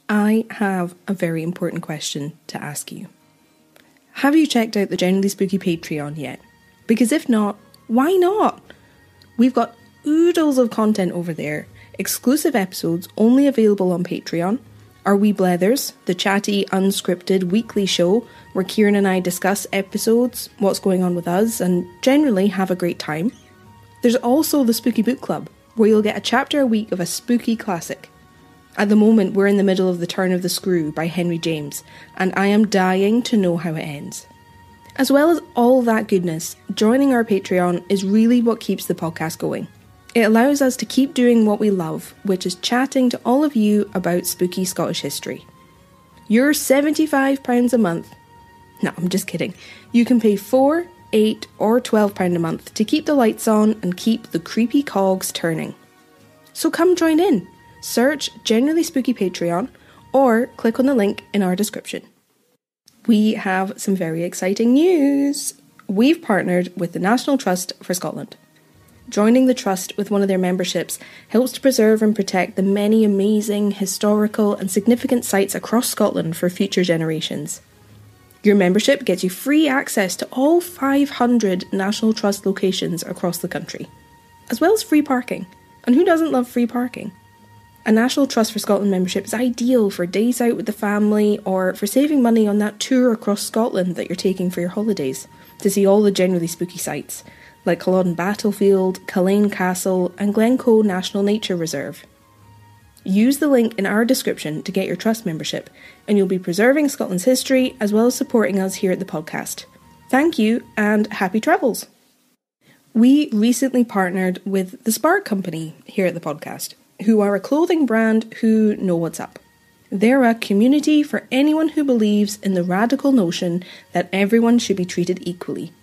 I have a very important question to ask you. Have you checked out the Generally Spooky Patreon yet? Because if not, why not? We've got oodles of content over there, exclusive episodes only available on Patreon, our Wee Blethers, the chatty, unscripted weekly show where Kieran and I discuss episodes, what's going on with us, and generally have a great time. There's also the Spooky Book Club, where you'll get a chapter a week of a spooky classic. At the moment, we're in the middle of The Turn of the Screw by Henry James, and I am dying to know how it ends. As well as all that goodness, joining our Patreon is really what keeps the podcast going. It allows us to keep doing what we love, which is chatting to all of you about spooky Scottish history. You're £75 a month. No, I'm just kidding. You can pay £4, £8 or £12 a month to keep the lights on and keep the creepy cogs turning. So come join in. Search Generally Spooky Patreon or click on the link in our description. We have some very exciting news. We've partnered with the National Trust for Scotland. Joining the Trust with one of their memberships helps to preserve and protect the many amazing, historical and significant sites across Scotland for future generations. Your membership gets you free access to all 500 National Trust locations across the country, as well as free parking. And who doesn't love free parking? A National Trust for Scotland membership is ideal for days out with the family or for saving money on that tour across Scotland that you're taking for your holidays to see all the generally spooky sites, like Culloden Battlefield, Culzean Castle and Glencoe National Nature Reserve. Use the link in our description to get your Trust membership, and you'll be preserving Scotland's history as well as supporting us here at the podcast. Thank you, and happy travels! We recently partnered with the Spark Company here at the podcast, who are a clothing brand who know what's up. They're a community for anyone who believes in the radical notion that everyone should be treated equally.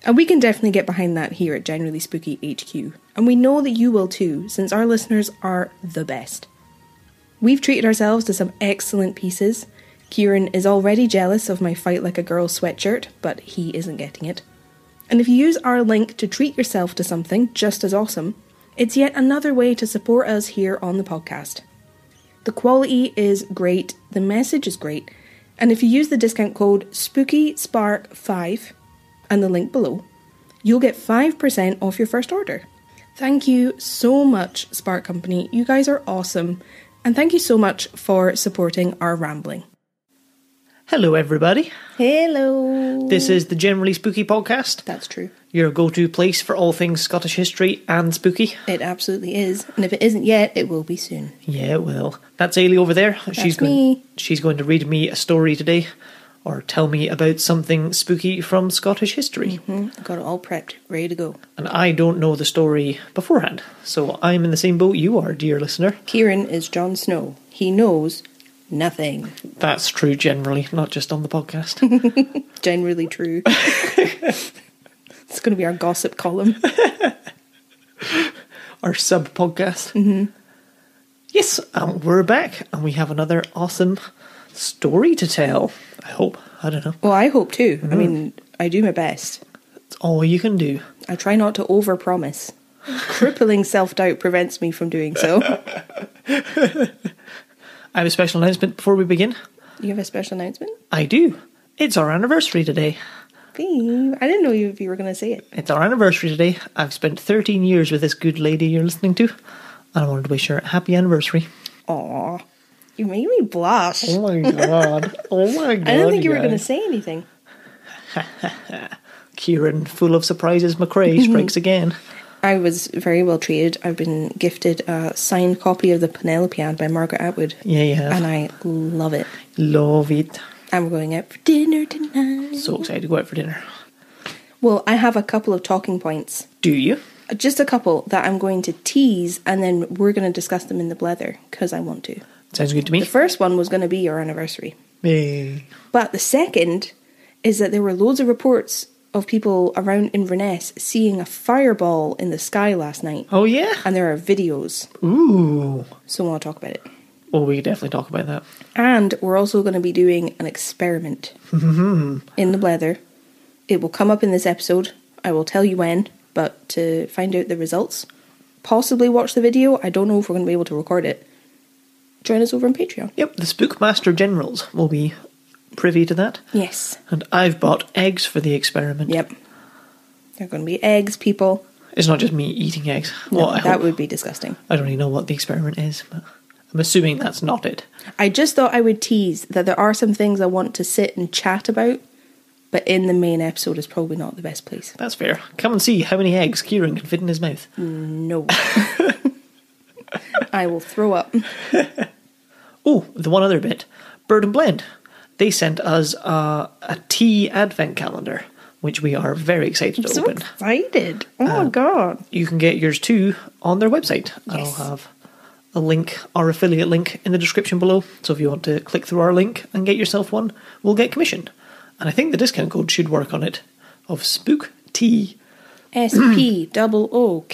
And we can definitely get behind that here at Generally Spooky HQ. And we know that you will too, since our listeners are the best. We've treated ourselves to some excellent pieces. Kieran is already jealous of my Fight Like a Girl sweatshirt, but he isn't getting it. And if you use our link to treat yourself to something just as awesome, it's yet another way to support us here on the podcast. The quality is great, the message is great, and if you use the discount code SPOOKYSPARK5 and the link below, you'll get 5% off your first order. Thank you so much, Spark Company. You guys are awesome. And thank you so much for supporting our rambling. Hello, everybody. Hello. This is the Generally Spooky podcast. That's true. Your go-to place for all things Scottish history and spooky. It absolutely is. And if it isn't yet, it will be soon. Yeah, it will. That's Eilidh over there. That's me. She's going to read me a story today, or tell me about something spooky from Scottish history. I've got it all prepped, ready to go. And I don't know the story beforehand, so I'm in the same boat you are, dear listener. Kieran is Jon Snow. He knows nothing. That's true generally, not just on the podcast. Generally true. It's going to be our gossip column. Our sub-podcast. Yes, we're back, and we have another awesome story to tell. I hope. I don't know. Well, I hope too. I mean, I do my best. It's all you can do. I try not to overpromise. Crippling self-doubt prevents me from doing so. I have a special announcement before we begin. You have a special announcement? I do. It's our anniversary today. Babe, I didn't know if you were going to say it. It's our anniversary today. I've spent 13 years with this good lady you're listening to, and I wanted to wish her a happy anniversary. Aw, you made me blush. Oh my god. Oh my god. I didn't think you were going to say anything. Kieran, full of surprises, McRae strikes again. I was very well treated. I've been gifted a signed copy of the Penelopead by Margaret Atwood. Yeah, you have. And I love it. Love it. And we're going out for dinner tonight. So excited to go out for dinner. Well, I have a couple of talking points. Do you? Just a couple that I'm going to tease, and then we're going to discuss them in the blether, because I want to. Sounds good to me. The first one was going to be your anniversary. Hey. But the second is that there were loads of reports of people around Inverness seeing a fireball in the sky last night. Oh, yeah? And there are videos. Ooh. So I want to talk about it. Well, we could definitely talk about that. And we're also going to be doing an experiment in the blether. It will come up in this episode. I will tell you when, but to find out the results, possibly watch the video. I don't know if we're going to be able to record it. join us over on Patreon. Yep, the Spookmaster Generals will be privy to that. Yes. And I've bought eggs for the experiment. Yep. They're going to be eggs, people. It's not just me eating eggs. No, Well, that would be disgusting. I don't even know what the experiment is, but I'm assuming that's not it. I just thought I would tease that there are some things I want to sit and chat about, but in the main episode is probably not the best place. That's fair. Come and see how many eggs Kieran can fit in his mouth. No. I will throw up. Oh, the one other bit. Bird and Blend. They sent us a tea advent calendar, which we are very excited to open. Excited. Oh my god. You can get yours too on their website. And Yes. I'll have a link, our affiliate link, in the description below. So if you want to click through our link and get yourself one, we'll get commission. And I think the discount code should work on it, of Spook Tea.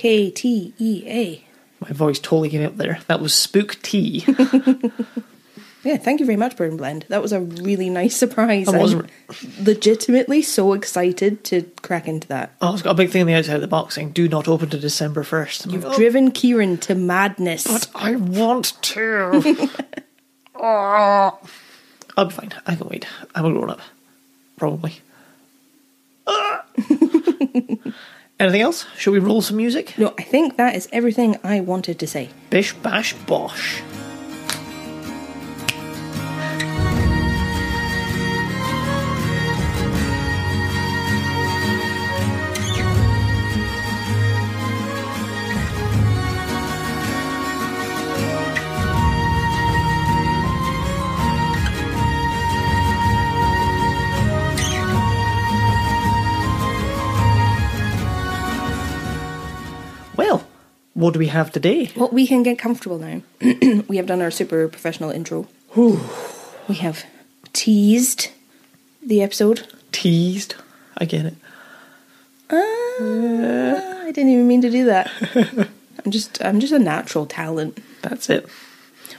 SPOOKTEA. My voice totally came up there. That was Spook Tea. Yeah, thank you very much, Bird and Blend. That was a really nice surprise. I was I'm legitimately so excited to crack into that. Oh, it's got a big thing on the outside of the box saying, do not open to December 1st. You've driven Kieran to madness. But I want to. Oh. I'll be fine. I can wait. I'm a grown up. Probably. Anything else? Shall we roll some music? No, I think that is everything I wanted to say. Bish bash bosh. Well, what do we have today? Well, we can get comfortable now. We have done our super professional intro. We have teased the episode. Teased. I get it. I didn't even mean to do that. I'm just a natural talent. That's it.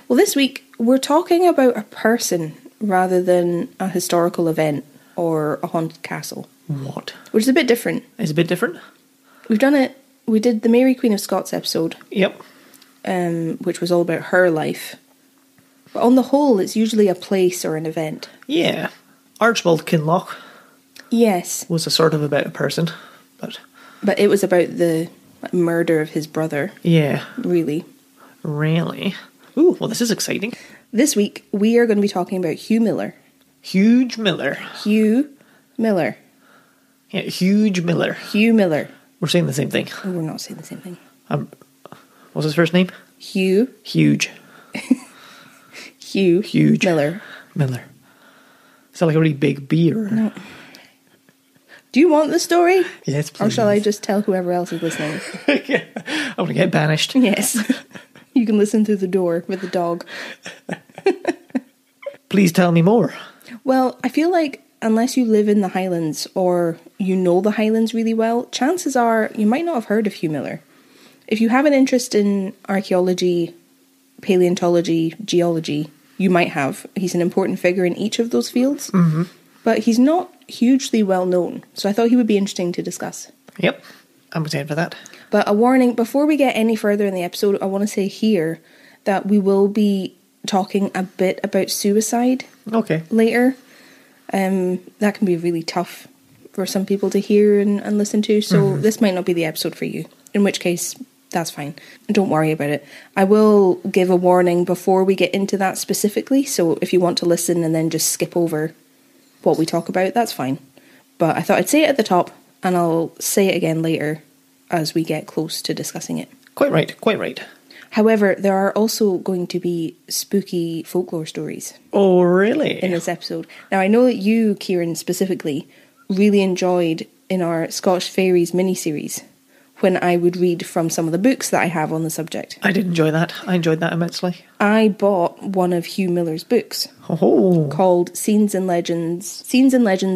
Well, this week we're talking about a person rather than a historical event or a haunted castle, What? which is a bit different. It's a bit different? We've done it. We did the Mary Queen of Scots episode, Yep. which was all about her life. But on the whole, it's usually a place or an event. Yeah. Archibald Kinloch Yes, was a sort of about a person, but but it was about the murder of his brother, yeah, really. really. Ooh, well, this is exciting. This week, we are going to be talking about Hugh Miller. Huge Miller. Hugh Miller. Yeah, Huge Miller. Hugh Miller. We're saying the same thing. Oh, we're not saying the same thing. What's his first name? Hugh. Huge. Huge. Miller. Miller. Is that like a really big beer? No. Do you want the story? Yes, please. Or shall I just tell whoever else is listening? I'm going to get banished. Yes. You can listen through the door with the dog. Please tell me more. Well, I feel like unless you live in the Highlands or you know the Highlands really well, chances are you might not have heard of Hugh Miller. If you have an interest in archaeology, paleontology, geology, you might have. He's an important figure in each of those fields. Mm-hmm. But he's not hugely well known, so I thought he would be interesting to discuss. Yep, I'm excited for that. But a warning, before we get any further in the episode, I want to say here that we will be talking a bit about suicide Okay. later. That can be really tough for some people to hear and listen to, so this might not be the episode for you, in which case, that's fine. Don't worry about it. I will give a warning before we get into that specifically, so if you want to listen and then just skip over what we talk about, that's fine. But I thought I'd say it at the top, and I'll say it again later as we get close to discussing it. Quite right, quite right. However, there are also going to be spooky folklore stories Oh, really? in this episode. Now, I know that you, Kieran, specifically, really enjoyed in our Scotch Fairies mini-series when I would read from some of the books that I have on the subject. I did enjoy that. I enjoyed that immensely. I bought one of Hugh Miller's books Oh, called Scenes and Legends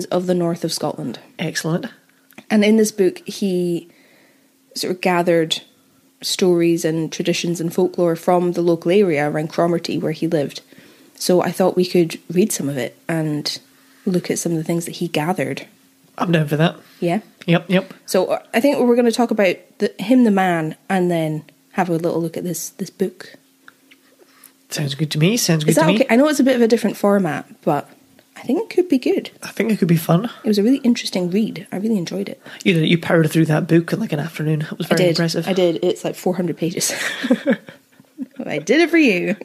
of the North of Scotland. excellent. And in this book, he sort of gathered stories and traditions and folklore from the local area around Cromarty where he lived. So I thought we could read some of it and look at some of the things that he gathered. I'm down for that. Yeah? Yep. So I think we're going to talk about him, the man, and then have a little look at this book. Sounds good to me. Sounds good Is that to me. okay? I know it's a bit of a different format, but I think it could be good. I think it could be fun. It was a really interesting read. I really enjoyed it. You powered through that book in like an afternoon. It was very impressive. I did. It's like 400 pages. I did it for you.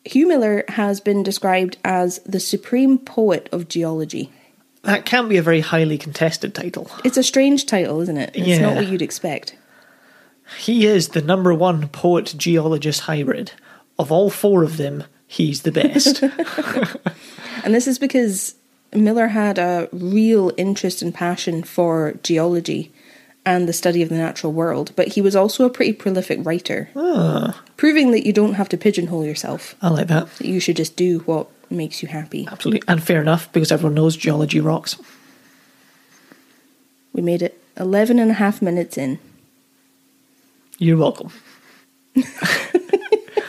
Hugh Miller has been described as the supreme poet of geology. That can't be a very highly contested title. It's a strange title, isn't it? It's not what you'd expect. He is the number one poet-geologist hybrid. Of all four of them, he's the best. And this is because Miller had a real interest and passion for geology and the study of the natural world, but he was also a pretty prolific writer, proving that you don't have to pigeonhole yourself. I like that. That you should just do what makes you happy. Absolutely. And fair enough, because everyone knows geology rocks. We made it 11 and a half minutes in. You're welcome.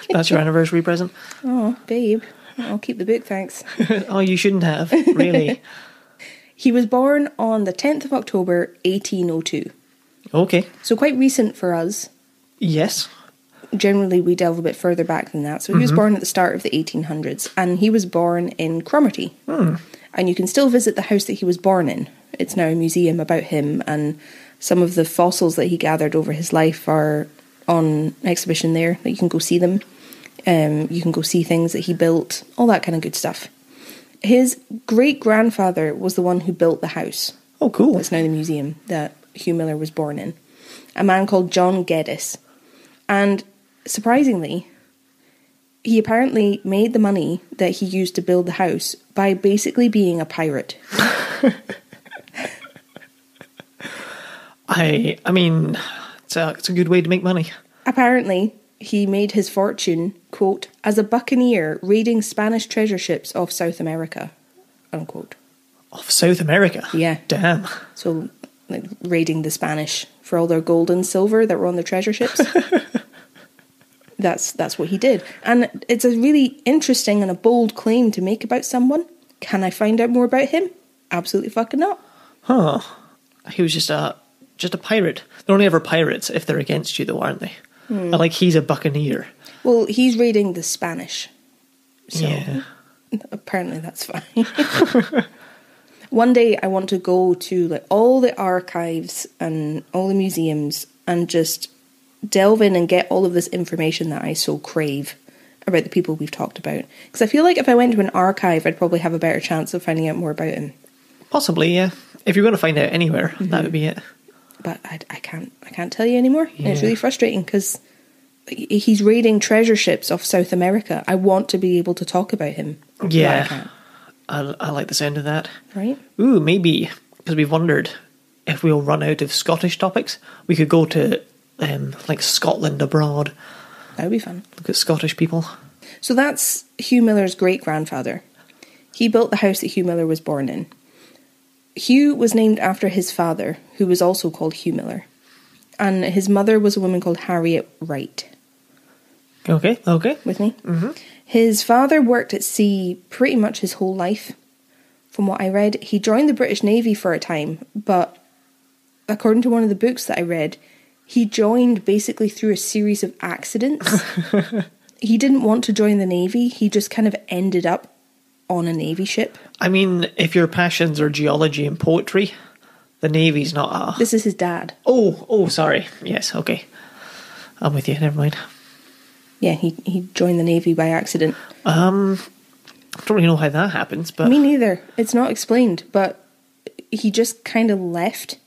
That's your anniversary present. Oh, babe. I'll keep the book, thanks. Oh, you shouldn't have, really. He was born on the 10th of October, 1802. Okay. So quite recent for us. Yes. Generally, we delve a bit further back than that. So he was born at the start of the 1800s, and he was born in Cromarty. And you can still visit the house that he was born in. It's now a museum about him, and some of the fossils that he gathered over his life are on exhibition there. That you can go see them. You can go see things that he built, all that kind of good stuff. His great-grandfather was the one who built the house. Oh, cool. That's now the museum that Hugh Miller was born in. A man called John Geddes. And surprisingly, he apparently made the money that he used to build the house by basically being a pirate. I mean, it's a good way to make money. Apparently, he made his fortune, quote, as a buccaneer raiding Spanish treasure ships off South America, unquote. Off South America? Yeah. Damn. So, like, raiding the Spanish for all their gold and silver that were on their treasure ships. That's what he did. And it's a really interesting and a bold claim to make about someone. Can I find out more about him? Absolutely fucking not. Huh. He was just a pirate. They're only ever pirates if they're against you, though, aren't they? Like, he's a buccaneer. Well, he's raiding the Spanish. So yeah. Apparently that's fine. One day I want to go to like all the archives and all the museums and just delve in and get all of this information that I so crave about the people we've talked about. Because I feel like if I went to an archive, I'd probably have a better chance of finding out more about him. Possibly, yeah. If you're going to find out anywhere, that would be it. But I can't tell you anymore. Yeah. It's really frustrating because he's raiding treasure ships off South America. I want to be able to talk about him. Yeah. But I can't. I like the sound of that. Right? Ooh, maybe, because we've wondered if we'll run out of Scottish topics, we could go to like Scotland abroad. That would be fun. Look at Scottish people. So that's Hugh Miller's great-grandfather. He built the house that Hugh Miller was born in. Hugh was named after his father, who was also called Hugh Miller. And his mother was a woman called Harriet Wright. Okay. With me? Mm-hmm. His father worked at sea pretty much his whole life. From what I read, he joined the British Navy for a time, but according to one of the books that I read, he joined basically through a series of accidents. He didn't want to join the Navy, he just kind of ended up on a Navy ship. I mean, if your passions are geology and poetry, the Navy's not a... This is his dad. Oh, sorry. Yes, okay. I'm with you, never mind. Yeah, he joined the Navy by accident. I don't really know how that happens, but... Me neither. It's not explained, but he just kind of left.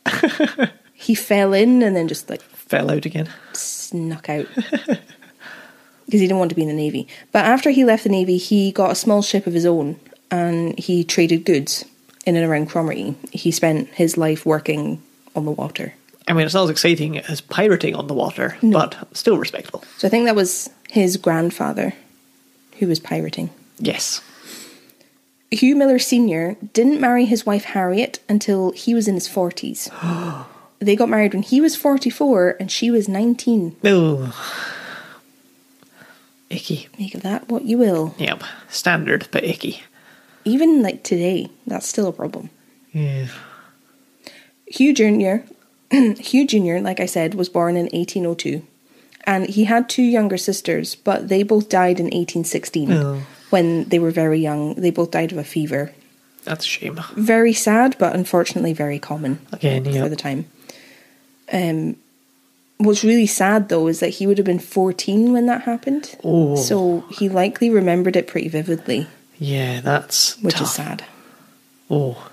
He fell in and then just like... Fell out again. Snuck out. Because he didn't want to be in the Navy. But after he left the Navy, he got a small ship of his own and he traded goods in and around Cromarty. He spent his life working on the water. I mean, it's not as exciting as pirating on the water, but still respectable. So I think that was his grandfather who was pirating. Yes. Hugh Miller Sr. didn't marry his wife Harriet until he was in his 40s. They got married when he was 44 and she was 19. Oh. Icky. Make of that what you will. Yep. Standard, but icky. Even like today, that's still a problem. Yeah. Hugh Jr., like I said, was born in 1802. And he had 2 younger sisters, but they both died in 1816 when they were very young. They both died of a fever. That's a shame. Very sad, but unfortunately very common Again, for the time. What's really sad, though, is that he would have been 14 when that happened. Oh. So he likely remembered it pretty vividly. Yeah, that's Which tough. is sad. Oh,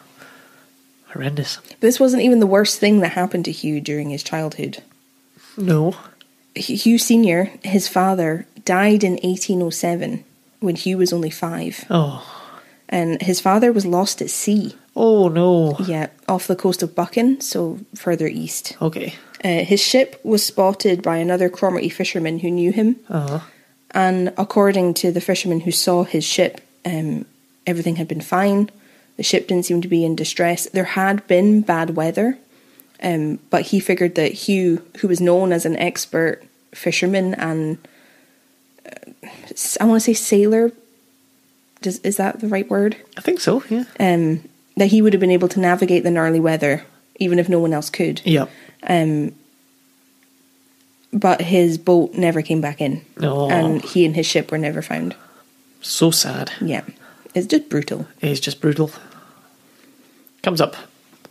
horrendous. This wasn't even the worst thing that happened to Hugh during his childhood. No. Hugh Sr., his father, died in 1807 when Hugh was only 5. Oh. And his father was lost at sea. Oh, no. Yeah, off the coast of Buchan, so further east. Okay. His ship was spotted by another Cromarty fisherman who knew him. Uh-huh. And according to the fisherman who saw his ship, everything had been fine. The ship didn't seem to be in distress. There had been bad weather, but he figured that Hugh, who was known as an expert fisherman and I want to say sailor, is that the right word? I think so, yeah. That he would have been able to navigate the gnarly weather, even if no one else could. Yep. But his boat never came back in. Oh. And he and his ship were never found. So sad. Yeah. It's just brutal. It is just brutal. Comes up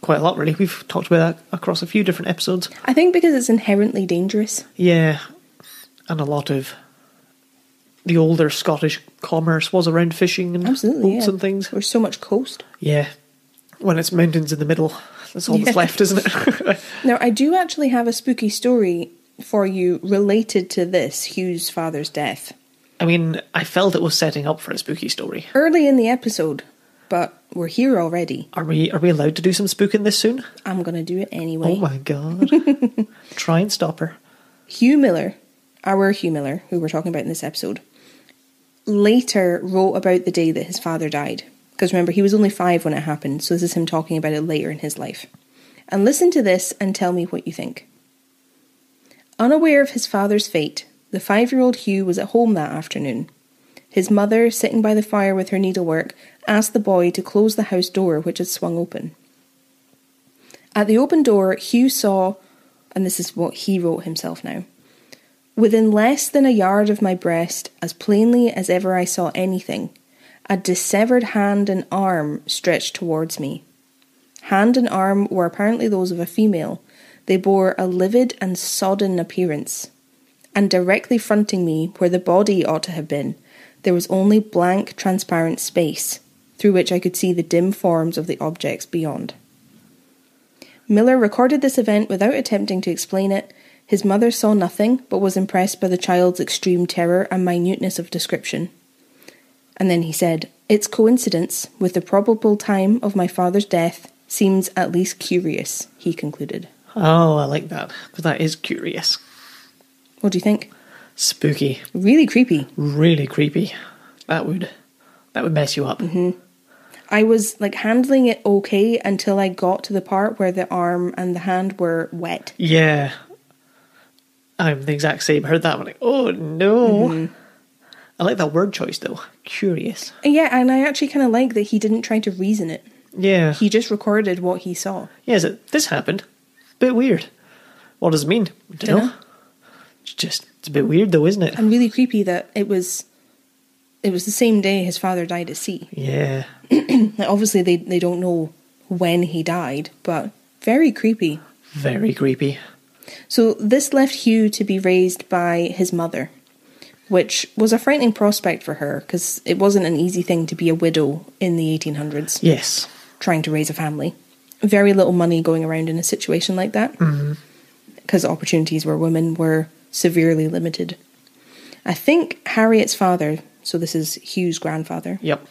quite a lot, really. We've talked about that across a few different episodes. I think because it's inherently dangerous. Yeah. And a lot of the older Scottish commerce was around fishing and Absolutely, boats yeah. and things. There's so much coast. Yeah. When it's mountains in the middle, that's all that's left, isn't it? Now, I do actually have a spooky story for you related to this, Hugh's father's death. I mean, I felt it was setting up for a spooky story. Early in the episode, but we're here already. Are we allowed to do some spooking this soon? I'm going to do it anyway. Oh my god. Try and stop her. Hugh Miller, our Hugh Miller, who we're talking about in this episode, later wrote about the day that his father died. Because remember, he was only 5 when it happened, so this is him talking about it later in his life. And listen to this and tell me what you think. Unaware of his father's fate, the 5-year-old Hugh was at home that afternoon. His mother, sitting by the fire with her needlework, asked the boy to close the house door, which had swung open. At the open door, Hugh saw, and this is what he wrote himself now, within less than a yard of my breast, as plainly as ever I saw anything, a dissevered hand and arm stretched towards me. Hand and arm were apparently those of a female. They bore a livid and sodden appearance. And directly fronting me, where the body ought to have been, there was only blank, transparent space, through which I could see the dim forms of the objects beyond. Miller recorded this event without attempting to explain it. His mother saw nothing, but was impressed by the child's extreme terror and minuteness of description. And then he said, "Its coincidence with the probable time of my father's death seems at least curious," he concluded. Oh, I like that, because that is curious. What do you think? Spooky. Really creepy. Really creepy. That would mess you up. Mm-hmm. I was handling it okay until I got to the part where the arm and the hand were wet. Yeah. I'm the exact same. I heard that. I'm like, oh no. Mm-hmm. I like that word choice though. Curious. Yeah, and I actually kind of like that he didn't try to reason it. Yeah. He just recorded what he saw. Yeah, this happened. Bit weird. What does it mean? I don't know. It's a bit weird though, isn't it? And really creepy that it was the same day his father died at sea. Yeah. Obviously they don't know when he died, but very creepy. Very creepy. So this left Hugh to be raised by his mother, which was a frightening prospect for her because it wasn't an easy thing to be a widow in the 1800s. Yes. Trying to raise a family. Very little money going around in a situation like that because opportunities where women were severely limited. I think Harriet's father, so this is Hugh's grandfather. Yep.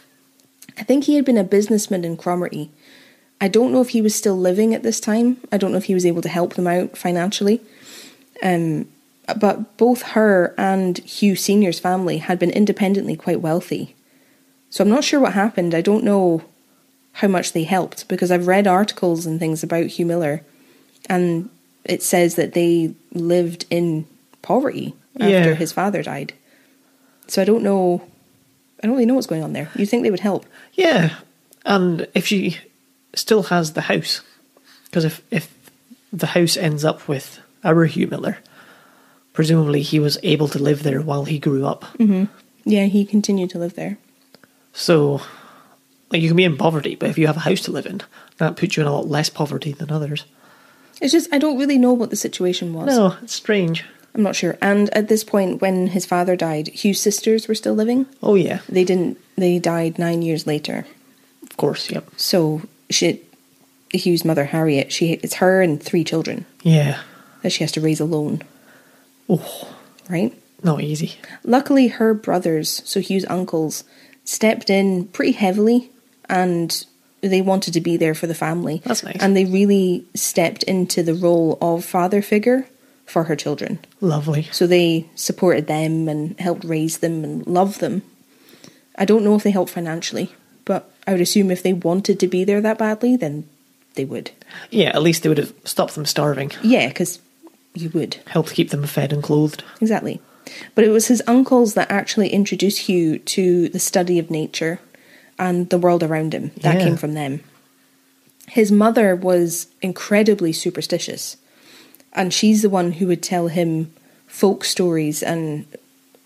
I think he had been a businessman in Cromarty. I don't know if he was still living at this time. I don't know if he was able to help them out financially. But both her and Hugh Sr.'s family had been independently quite wealthy. So I'm not sure what happened. I don't know how much they helped because I've read articles and things about Hugh Miller and it says that they lived in poverty after his father died. So I don't really know what's going on there. You'd think they would help. Yeah, and if she still has the house, because if the house ends up with our Hugh Miller, presumably he was able to live there while he grew up. Mm-hmm. Yeah, he continued to live there. So, like, you can be in poverty, but if you have a house to live in, that puts you in a lot less poverty than others. It's just, I don't really know what the situation was. No, it's strange. I'm not sure. And at this point, when his father died, Hugh's sisters were still living. Oh, yeah. They died 9 years later. Of course, yep. So, Hugh's mother, Harriet, it's her and 3 children. Yeah. That she has to raise alone. Oh. Right? Not easy. Luckily, her brothers, so Hugh's uncles, stepped in pretty heavily, and they wanted to be there for the family. That's nice. And they really stepped into the role of father figure for her children. Lovely. So they supported them and helped raise them and love them. I don't know if they helped financially, but I would assume if they wanted to be there that badly, then they would. Yeah, at least they would have stopped them starving. Yeah, because you would. Helped keep them fed and clothed. Exactly. But it was his uncles that actually introduced Hugh to the study of nature and the world around him. That came from them. His mother was incredibly superstitious, and she's the one who would tell him folk stories and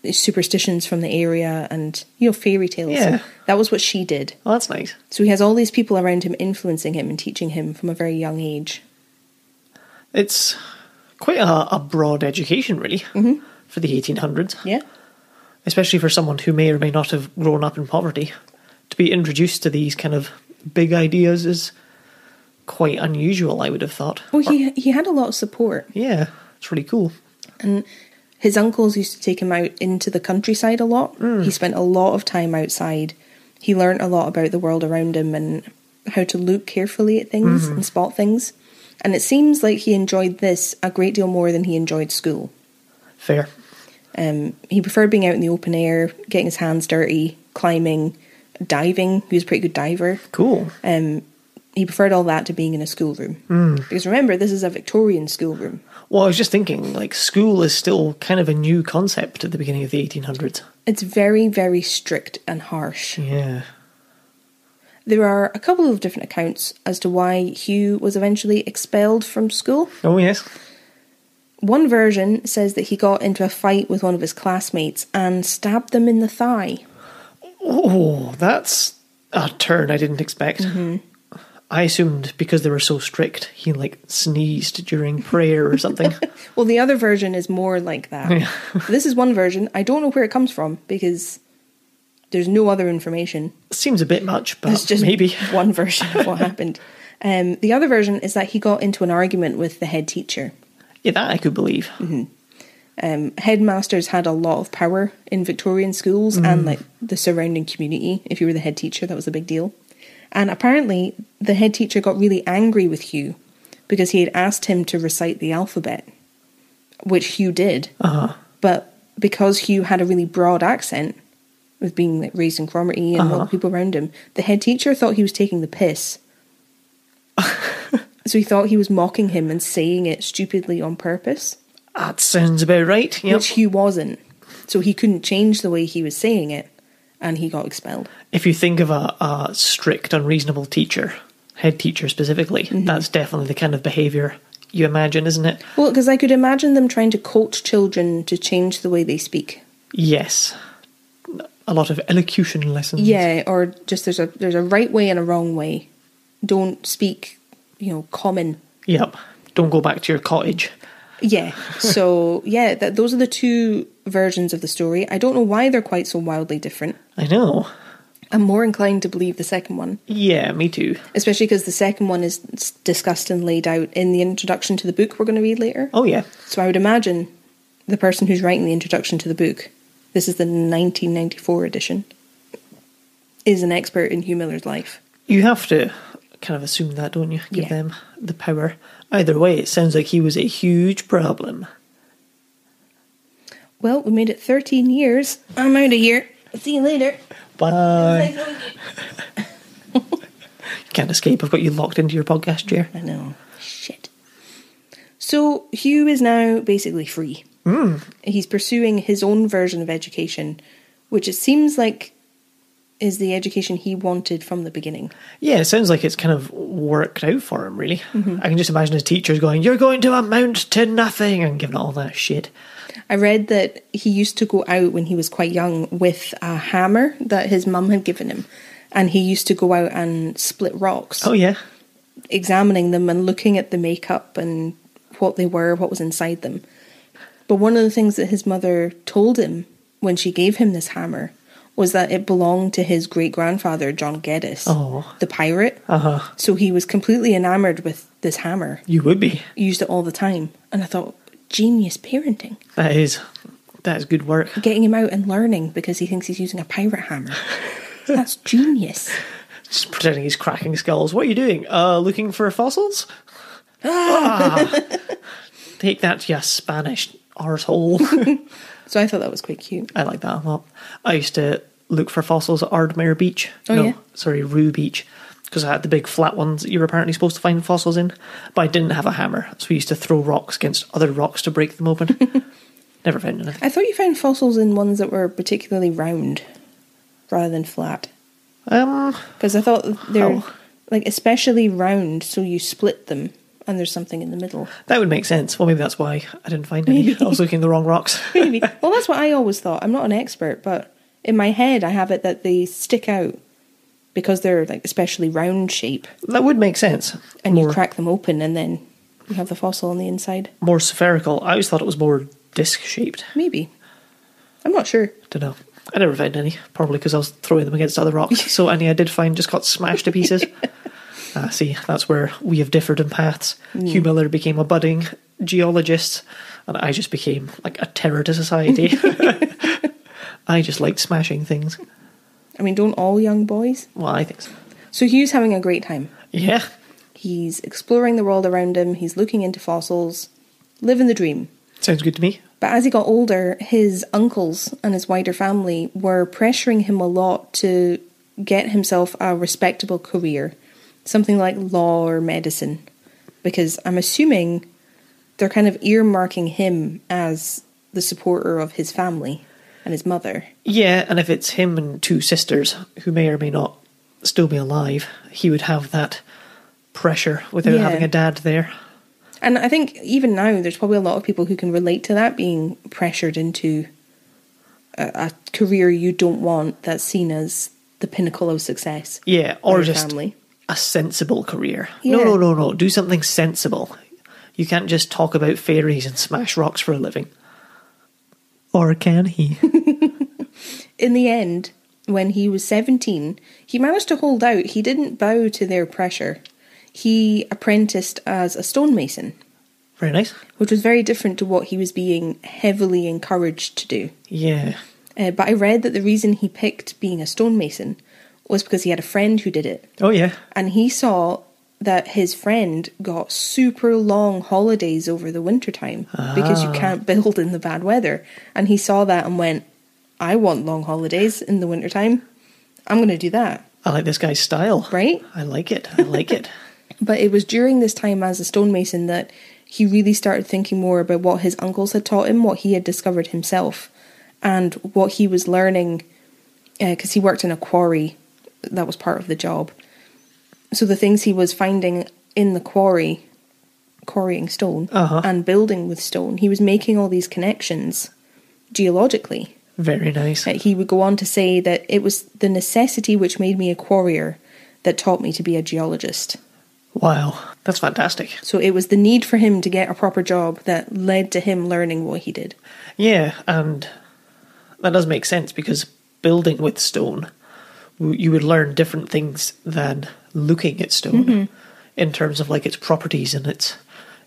superstitions from the area and, fairy tales. Yeah. That was what she did. Oh, that's nice. So he has all these people around him influencing him and teaching him from a very young age. It's quite a broad education, really, for the 1800s. Yeah. Especially for someone who may or may not have grown up in poverty. To be introduced to these kind of big ideas is quite unusual, I would have thought. Well, he had a lot of support. Yeah, it's really cool. And his uncles used to take him out into the countryside a lot. He spent a lot of time outside. He learnt a lot about the world around him and how to look carefully at things and spot things. And it seems like he enjoyed this a great deal more than he enjoyed school. Fair. He preferred being out in the open air, getting his hands dirty, climbing, diving. He was a pretty good diver. Cool. He preferred all that to being in a schoolroom. Because remember, this is a Victorian schoolroom. Well, I was just thinking, like, school is still kind of a new concept at the beginning of the 1800s. It's very, very strict and harsh. Yeah. There are a couple of different accounts as to why Hugh was eventually expelled from school. Oh, yes. One version says that he got into a fight with one of his classmates and stabbed them in the thigh. Oh, that's a turn I didn't expect. I assumed because they were so strict, he, like, sneezed during prayer or something. Well, the other version is more like that. Yeah. This is one version. I don't know where it comes from because there's no other information. Seems a bit much, but It's just maybe. one version of what happened. The other version is that he got into an argument with the head teacher. Yeah, that I could believe. Headmasters had a lot of power in Victorian schools and like the surrounding community. If you were the head teacher, that was a big deal. And apparently the head teacher got really angry with Hugh because he had asked him to recite the alphabet, which Hugh did. But because Hugh had a really broad accent, with being like raised in Cromarty and all the people around him, the head teacher thought he was taking the piss. So he thought he was mocking him and saying it stupidly on purpose. That sounds about right, yep. Which Hugh wasn't. So he couldn't change the way he was saying it, and he got expelled. If you think of a strict, unreasonable teacher, head teacher specifically, that's definitely the kind of behaviour you imagine, isn't it? Well, because I could imagine them trying to coach children to change the way they speak. Yes. A lot of elocution lessons. Yeah, or just there's a right way and a wrong way. Don't speak, common. Yep. Don't go back to your cottage. Yeah. So, yeah, those are the two versions of the story. I don't know why they're quite so wildly different. I know. I'm more inclined to believe the second one. Yeah, me too. Especially because the second one is discussed and laid out in the introduction to the book we're going to read later. Oh, yeah. So I would imagine the person who's writing the introduction to the book, this is the 1994 edition, is an expert in Hugh Miller's life. You have to kind of assume that, don't you? Give them the power. Either way, it sounds like he was a huge problem. Well, we made it 13 years. I'm out of here. See you later. Bye. You can't escape. I've got you locked into your podcast chair. I know. Shit. So Hugh is now basically free. He's pursuing his own version of education, which it seems like is the education he wanted from the beginning. Yeah, it sounds like it's kind of worked out for him, really. I can just imagine his teachers going, "You're going to amount to nothing," and giving it all that shit. I read that he used to go out when he was quite young with a hammer that his mum had given him, and he used to go out and split rocks. Oh, yeah. Examining them and looking at the makeup and what they were, what was inside them. But one of the things that his mother told him when she gave him this hammer was that it belonged to his great-grandfather, John Geddes, the pirate. So he was completely enamoured with this hammer. You would be. Used it all the time. And I thought, genius parenting. That is good work. Getting him out and learning because he thinks he's using a pirate hammer. That's genius. Just pretending he's cracking skulls. What are you doing? Looking for fossils? Take that, you Spanish arsehole. So I thought that was quite cute. I like that a lot. I used to look for fossils at Ardmere Beach. Rue Beach. Because I had the big flat ones that you're apparently supposed to find fossils in. But I didn't have a hammer, so we used to throw rocks against other rocks to break them open. Never found anything. I thought you found fossils in ones that were particularly round rather than flat. Because I thought they're like especially round, so you split them and there's something in the middle. That would make sense. Well, maybe that's why I didn't find any. Maybe. I was looking at the wrong rocks. Maybe. Well, that's what I always thought. I'm not an expert, but in my head I have it that they stick out because they're like especially round shape. That would make sense. And you crack them open and then you have the fossil on the inside. More spherical. I always thought it was more disc-shaped. Maybe. I'm not sure. Don't know. I never found any, probably because I was throwing them against other rocks. So any I did find just got smashed to pieces. See, that's where we have differed in paths. Hugh Miller became a budding geologist, and I just became like a terror to society. I just liked smashing things. I mean, don't all young boys? Well, I think so. So Hugh's having a great time. Yeah. He's exploring the world around him, he's looking into fossils, living the dream. Sounds good to me. But as he got older, his uncles and his wider family were pressuring him a lot to get himself a respectable career. Something like law or medicine. Because I'm assuming they're kind of earmarking him as the supporter of his family and his mother. Yeah, and if it's him and two sisters who may or may not still be alive, he would have that pressure without having a dad there. And I think even now there's probably a lot of people who can relate to that, being pressured into a career you don't want that's seen as the pinnacle of success. Yeah, or just family. A sensible career. Yeah. No. Do something sensible. You can't just talk about fairies and smash rocks for a living. Or can he? In the end, when he was 17, he managed to hold out. He didn't bow to their pressure. He apprenticed as a stonemason. Very nice. Which was very different to what he was being heavily encouraged to do. Yeah. But I read that the reason he picked being a stonemason was because he had a friend who did it. Oh, yeah. And he saw that his friend got super long holidays over the wintertime because you can't build in the bad weather. And he saw that and went, I want long holidays in the wintertime. I'm going to do that. I like this guy's style. Right? I like it. But it was during this time as a stonemason that he really started thinking more about what his uncles had taught him, what he had discovered himself, and what he was learning, because he worked in a quarry. That was part of the job. So the things he was finding in the quarry, quarrying stone, and building with stone, he was making all these connections geologically. Very nice. He would go on to say that it was the necessity which made me a quarrier that taught me to be a geologist. Wow, that's fantastic. So it was the need for him to get a proper job that led to him learning what he did. Yeah, and that does make sense because building with stone, you would learn different things than looking at stone in terms of like its properties and its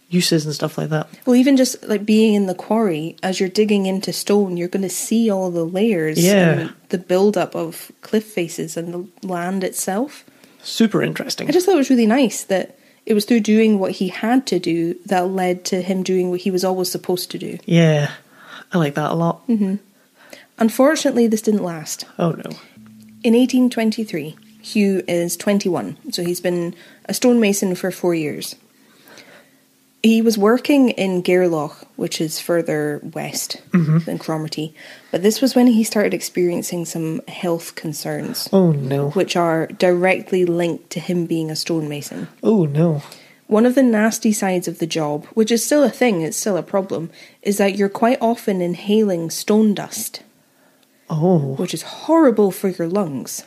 uses and stuff like that. Well, even just like being in the quarry, as you're digging into stone, you're going to see all the layers and the build-up of cliff faces and the land itself. Super interesting. I just thought it was really nice that it was through doing what he had to do that led to him doing what he was always supposed to do. Yeah, I like that a lot. Unfortunately, this didn't last. Oh, no. In 1823, Hugh is 21, so he's been a stonemason for 4 years. He was working in Gairloch, which is further west than Cromarty, but this was when he started experiencing some health concerns. Oh no. Which are directly linked to him being a stonemason. Oh no. One of the nasty sides of the job, which is still a thing, it's still a problem, is that you're quite often inhaling stone dust. Oh. Which is horrible for your lungs.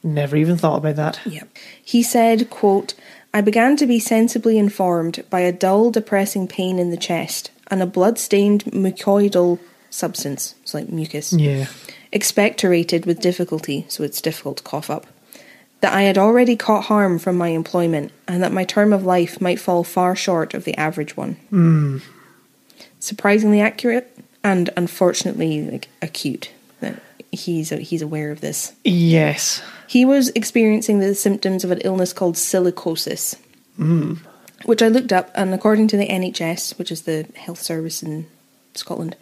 Never even thought about that. Yep. He said, quote, "I began to be sensibly informed by a dull, depressing pain in the chest and a blood-stained mucoidal substance," it's like mucus, Yeah. expectorated with difficulty, so it's difficult to cough up, that I had already caught harm from my employment and that my term of life might fall far short of the average one. Surprisingly accurate and unfortunately acute. That he's aware of this. Yes. He was experiencing the symptoms of an illness called silicosis, which I looked up, and according to the NHS, which is the health service in Scotland,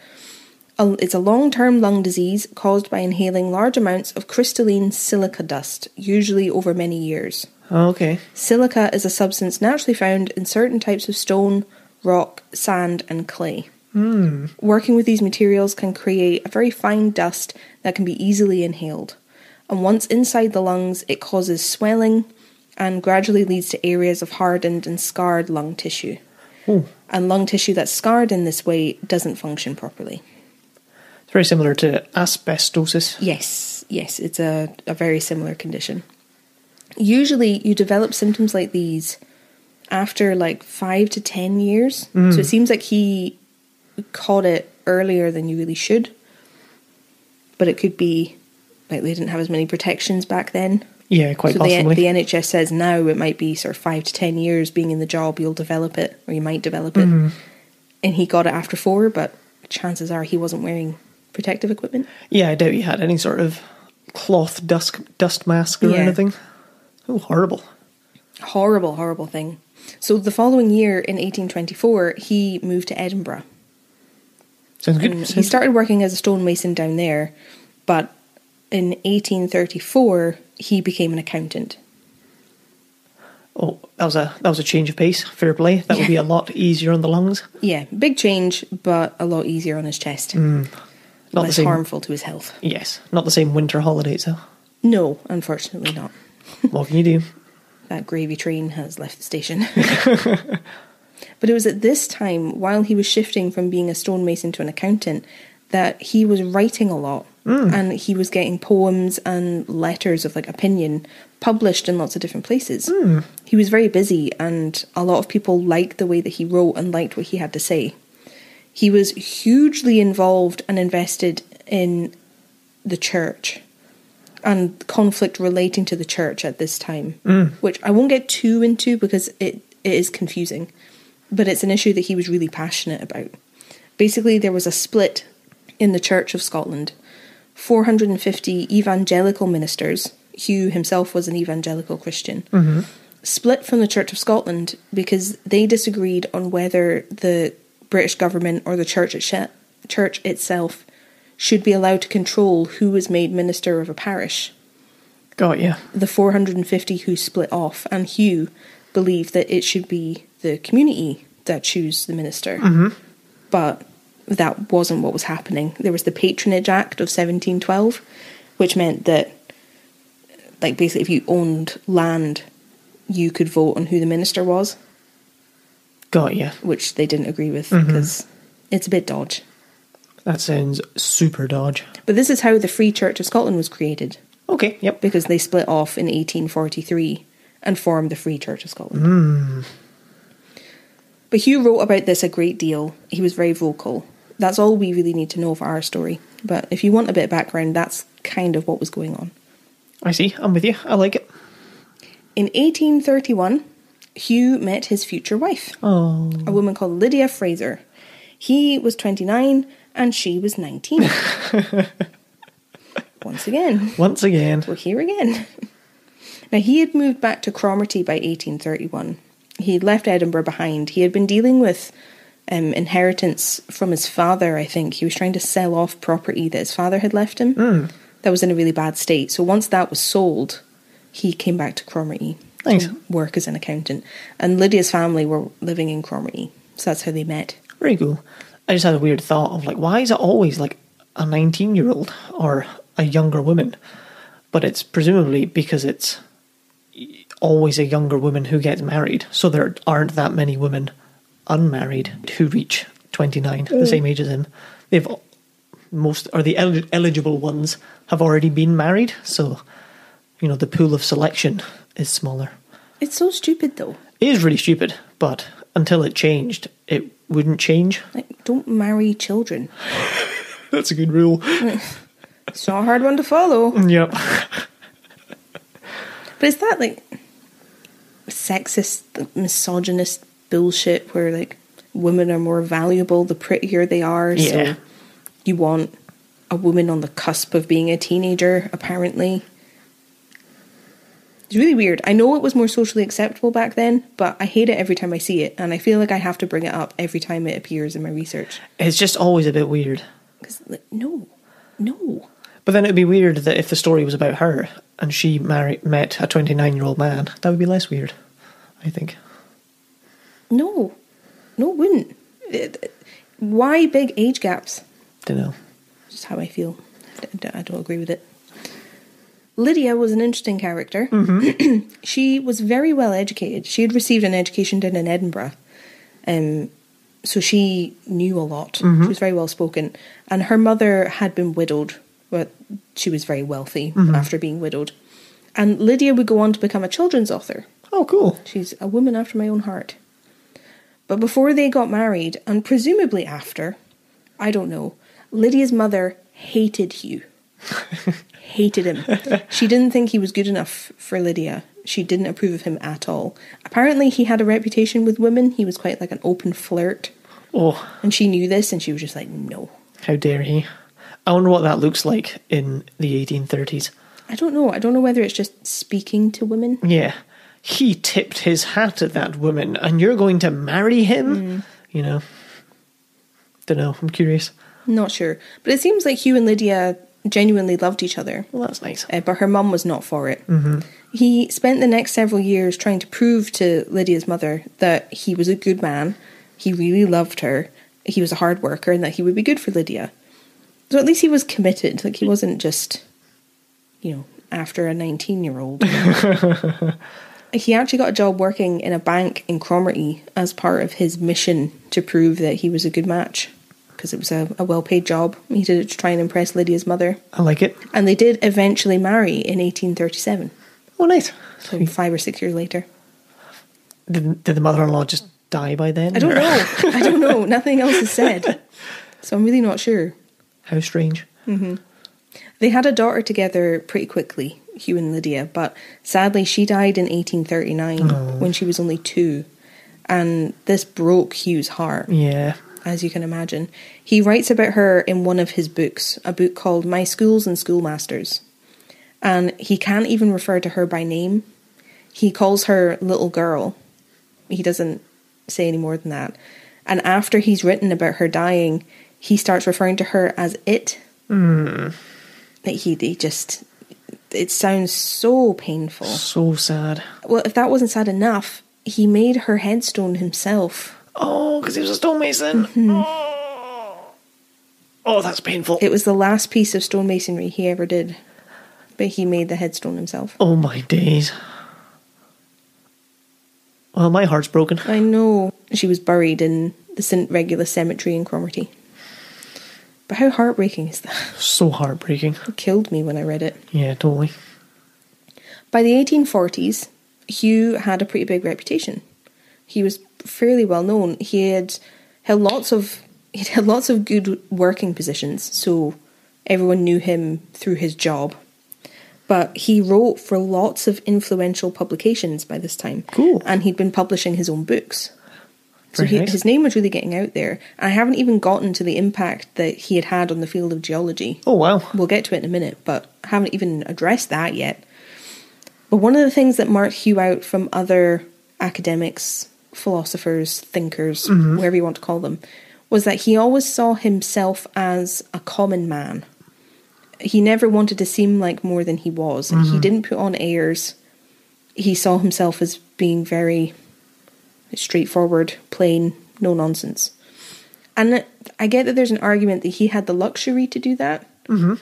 it's a long-term lung disease caused by inhaling large amounts of crystalline silica dust, usually over many years. Okay. Silica is a substance naturally found in certain types of stone, rock, sand, and clay. Working with these materials can create a very fine dust that can be easily inhaled. And once inside the lungs, it causes swelling and gradually leads to areas of hardened and scarred lung tissue. Oh. And lung tissue that's scarred in this way doesn't function properly. It's very similar to asbestosis. Yes, it's a very similar condition. Usually you develop symptoms like these after like 5 to 10 years. So it seems like he caught it earlier than you really should. But it could be like they didn't have as many protections back then. Yeah, quite possibly. The NHS says now it might be sort of 5 to 10 years being in the job, you'll develop it, or you might develop it. And he got it after 4, but chances are he wasn't wearing protective equipment. Yeah, I doubt he had any sort of cloth dust mask or anything. Oh, horrible. Horrible, horrible thing. So the following year, in 1824, he moved to Edinburgh. Sounds good. He started working as a stonemason down there, but in 1834, he became an accountant. Oh, that was a change of pace. Fair play. That would be a lot easier on the lungs. Yeah, big change, but a lot easier on his chest. Not Less the same, harmful to his health. Yes, not the same winter holidays though. No, unfortunately not. What can you do? That gravy train has left the station. But it was at this time, while he was shifting from being a stonemason to an accountant, that he was writing a lot. And he was getting poems and letters of like opinion published in lots of different places. He was very busy, and a lot of people liked the way that he wrote and liked what he had to say. He was hugely involved and invested in the church and conflict relating to the church at this time, which I won't get too into because it is confusing, but it's an issue that he was really passionate about. Basically, there was a split in the Church of Scotland. 450 evangelical ministers, Hugh himself was an evangelical Christian, split from the Church of Scotland because they disagreed on whether the British government or the church itself should be allowed to control who was made minister of a parish. Got you. The 450 who split off, and Hugh believed that it should be the community that choose the minister. But that wasn't what was happening. There was the Patronage Act of 1712, which meant that, like, basically if you owned land, you could vote on who the minister was. Got you. Which they didn't agree with because it's a bit dodge. That sounds super dodge. But this is how the Free Church of Scotland was created. Okay, yep. Because they split off in 1843 and formed the Free Church of Scotland. But Hugh wrote about this a great deal. He was very vocal. That's all we really need to know for our story. But if you want a bit of background, that's kind of what was going on. I see. I'm with you. I like it. In 1831, Hugh met his future wife, a woman called Lydia Fraser. He was 29 and she was 19. Once again. We're here again. Now, he had moved back to Cromarty by 1831. He had left Edinburgh behind. He had been dealing with inheritance from his father, I think. He was trying to sell off property that his father had left him that was in a really bad state. So once that was sold, he came back to Cromarty. Nice. to work as an accountant. And Lydia's family were living in Cromarty, so that's how they met. Very cool. I just had a weird thought of, like, why is it always, like, a 19-year-old or a younger woman? But it's presumably because it's always a younger woman who gets married. So there aren't that many women unmarried who reach 29, the same age as him. The eligible ones have already been married. So, the pool of selection is smaller. It's so stupid, though. It is really stupid, but until it changed, it wouldn't change. Like, don't marry children. That's a good rule. It's not a hard one to follow. Yep. But is that, like, sexist, misogynist bullshit where, like, women are more valuable the prettier they are? Yeah. So you want a woman on the cusp of being a teenager, apparently. It's really weird. I know it was more socially acceptable back then, but I hate it every time I see it, and I feel like I have to bring it up every time it appears in my research. It's just always a bit weird. Because, like, no. But then it'd be weird that if the story was about her and she met a 29-year-old man, that would be less weird, I think. No, it wouldn't. Why big age gaps? Don't know. Just how I feel. I don't agree with it. Lydia was an interesting character. Mm-hmm. She was very well educated. She had received an education down in Edinburgh. So she knew a lot. Mm-hmm. She was very well spoken. And her mother had been widowed, but she was very wealthy after being widowed. And Lydia would go on to become a children's author. Oh, cool. She's a woman after my own heart. But before they got married, and presumably after, I don't know, Lydia's mother hated Hugh. Hated him. She didn't think he was good enough for Lydia. She didn't approve of him at all. Apparently he had a reputation with women. He was quite like an open flirt. Oh. And she knew this and she was just like, no. How dare he? I wonder what that looks like in the 1830s. I don't know. I don't know whether it's just speaking to women. Yeah. He tipped his hat at that woman and you're going to marry him? Don't know. I'm curious. Not sure. But it seems like Hugh and Lydia genuinely loved each other. Well, that's nice. But her mum was not for it. Mm-hmm. He spent the next several years trying to prove to Lydia's mother that he was a good man, he really loved her, he was a hard worker, and that he would be good for Lydia. So at least he was committed. Like, he wasn't just, after a 19-year-old. He actually got a job working in a bank in Cromarty as part of his mission to prove that he was a good match. Because it was a well-paid job. He did it to try and impress Lydia's mother. I like it. And they did eventually marry in 1837. Oh, nice. So 5 or 6 years later. Did the mother-in-law just die by then? I don't know. I don't know. Nothing else is said. So I'm really not sure. How strange. Mm-hmm. They had a daughter together pretty quickly, Hugh and Lydia, but sadly she died in 1839 when she was only 2. And this broke Hugh's heart. Yeah. As you can imagine. He writes about her in one of his books, a book called My Schools and Schoolmasters. And he can't even refer to her by name. He calls her little girl. He doesn't say any more than that. And after he's written about her dying, he starts referring to her as it. It sounds so painful. So sad. Well, if that wasn't sad enough, he made her headstone himself. Oh, because he was a stonemason. Mm-hmm. Oh, that's painful. It was the last piece of stonemasonry he ever did. But he made the headstone himself. Oh my days. Well, my heart's broken. I know. She was buried in the St. Regulus Cemetery in Cromarty. But how heartbreaking is that? So heartbreaking. It killed me when I read it. Yeah, totally. By the 1840s, Hugh had a pretty big reputation. He was fairly well known. He had held lots of good working positions, so everyone knew him through his job. But he wrote for lots of influential publications by this time. Cool. And he'd been publishing his own books. So Nice. His name was really getting out there. I haven't even gotten to the impact that he had on the field of geology. Oh, wow. We'll get to it in a minute, but I haven't even addressed that yet. But one of the things that marked Hugh out from other academics, philosophers, thinkers, whatever you want to call them, was that he always saw himself as a common man. He never wanted to seem like more than he was. He didn't put on airs. he saw himself as being very straightforward, plain, no nonsense. And I get that there's an argument that he had the luxury to do that,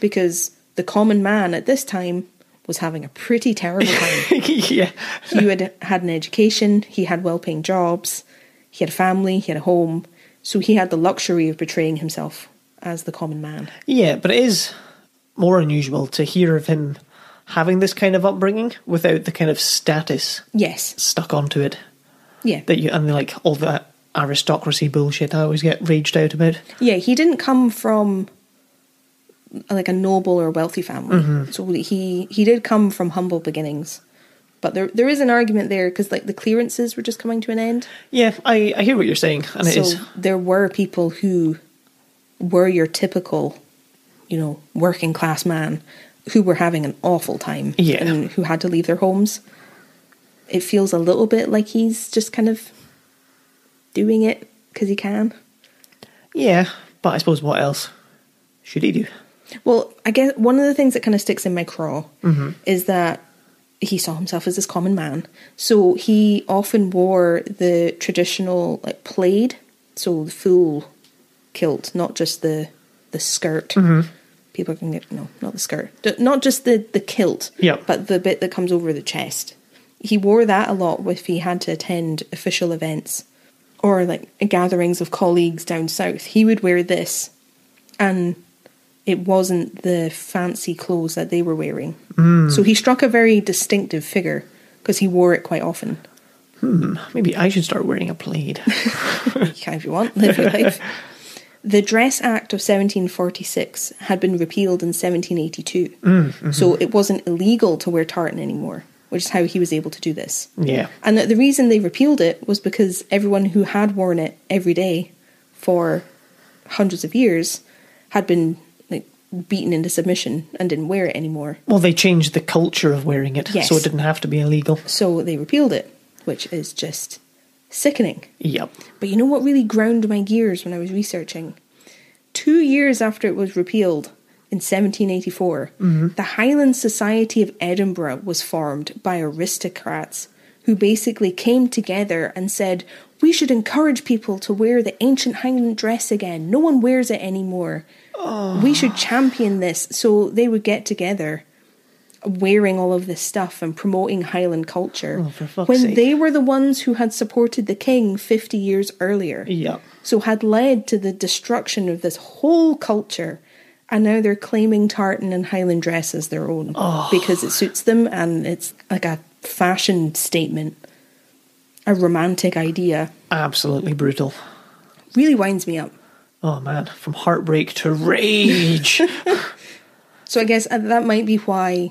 because the common man at this time was having a pretty terrible time. Yeah. He had an education, he had well-paying jobs, he had a family, he had a home, so he had the luxury of portraying himself as the common man. Yeah, but it is more unusual to hear of him having this kind of upbringing without the kind of status stuck onto it. Yeah. And like all that aristocracy bullshit I always get raged out about. Yeah, he didn't come from like a noble or wealthy family. So he did come from humble beginnings. But there is an argument there, because like the clearances were just coming to an end. Yeah, I hear what you're saying, and so there were people who were your typical, working class man who were having an awful time and who had to leave their homes. It feels a little bit like he's just kind of doing it because he can. Yeah, but I suppose what else should he do? Well, I guess one of the things that kind of sticks in my craw is that he saw himself as this common man. So he often wore the traditional like plaid, so the full kilt, not just the skirt. People can get, no, not the skirt. Not just the kilt, but the bit that comes over the chest. He wore that a lot if he had to attend official events or like gatherings of colleagues down south. He would wear this, and it wasn't the fancy clothes that they were wearing. So he struck a very distinctive figure because he wore it quite often. Maybe I should start wearing a plaid. You can if you want, live your life. The Dress Act of 1746 had been repealed in 1782. So it wasn't illegal to wear tartan anymore, which is how he was able to do this. Yeah. And the reason they repealed it was because everyone who had worn it every day for hundreds of years had been beaten into submission and didn't wear it anymore. Well, they changed the culture of wearing it, so it didn't have to be illegal. So they repealed it, which is just sickening. Yep. But you know what really ground my gears when I was researching? 2 years after it was repealed, in 1784, the Highland Society of Edinburgh was formed by aristocrats who basically came together and said, we should encourage people to wear the ancient Highland dress again. No one wears it anymore. We should champion this. So they would get together wearing all of this stuff and promoting Highland culture when they were the ones who had supported the king 50 years earlier. Yep. So had led to the destruction of this whole culture, and now they're claiming tartan and Highland dress as their own because it suits them and it's like a fashion statement, a romantic idea. Absolutely brutal. Really winds me up. Oh man, from heartbreak to rage. So I guess that might be why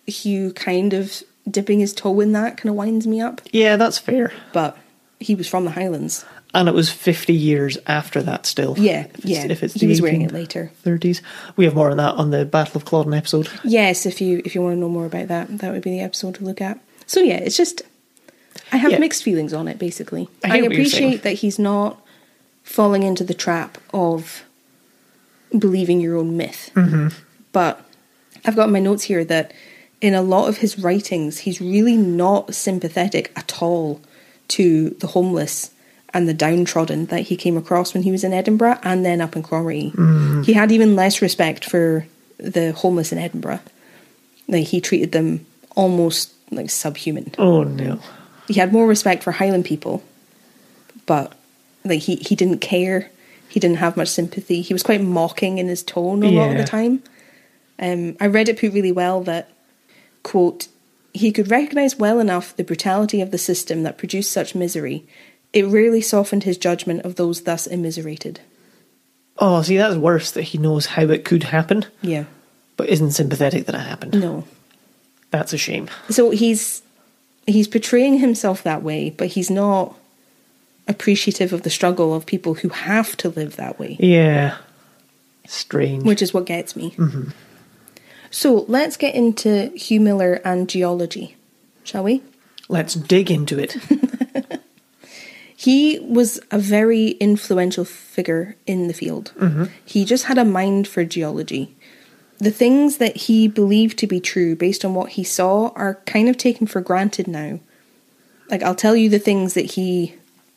Hugh kind of dipping his toe in that kind of winds me up. Yeah, that's fair. But he was from the Highlands. And it was 50 years after that still. Yeah, If it's he was wearing it later. 30s. We have more on that on the Battle of Culloden episode. Yes, if you want to know more about that, that would be the episode to look at. So yeah, it's just, I have mixed feelings on it, basically. I appreciate that he's not falling into the trap of believing your own myth. But I've got in my notes here that in a lot of his writings, he's really not sympathetic at all to the homeless and the downtrodden that he came across when he was in Edinburgh and then up in Cromarty. He had even less respect for the homeless in Edinburgh. Like, he treated them almost like subhuman. Oh no. He had more respect for Highland people, but like he didn't care. He didn't have much sympathy. He was quite mocking in his tone a lot of the time. I read it put really well that, quote, he could recognise well enough the brutality of the system that produced such misery. It rarely softened his judgment of those thus immiserated. Oh, see, that's worse, that he knows how it could happen. Yeah. But isn't sympathetic that it happened. No. That's a shame. So he's portraying himself that way, but he's not appreciative of the struggle of people who have to live that way. Yeah. Strange. Which is what gets me. So let's get into Hugh Miller and geology, shall we? Let's dig into it. He was a very influential figure in the field. He just had a mind for geology. the things that he believed to be true based on what he saw are kind of taken for granted now. Like, I'll tell you the things that he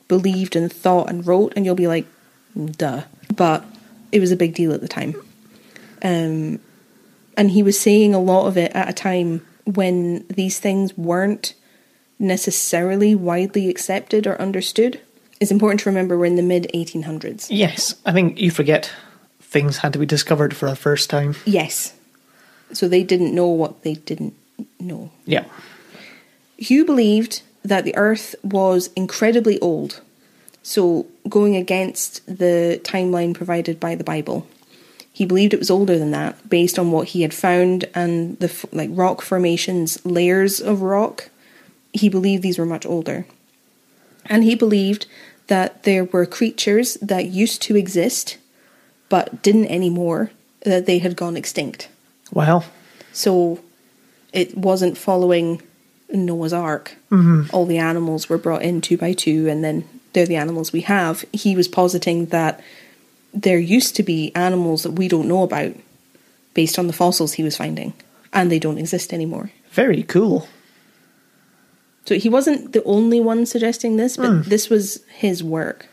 believed and thought and wrote, and you'll be like, duh. But it was a big deal at the time. And he was saying a lot of it at a time when these things weren't necessarily widely accepted or understood. It's important to remember we're in the mid-1800s. Yes, I think you forget things had to be discovered for a first time. Yes. So they didn't know what they didn't know. Yeah. Hugh believed that the Earth was incredibly old, so going against the timeline provided by the Bible. He believed it was older than that, based on what he had found and the rock formations, layers of rock. He believed these were much older. And he believed that there were creatures that used to exist, but didn't anymore, that they had gone extinct. Wow. So it wasn't following Noah's Ark. Mm-hmm. All the animals were brought in 2 by 2, and then they're the animals we have. He was positing that there used to be animals that we don't know about based on the fossils he was finding, and they don't exist anymore. Very cool. So he wasn't the only one suggesting this, but this was his work.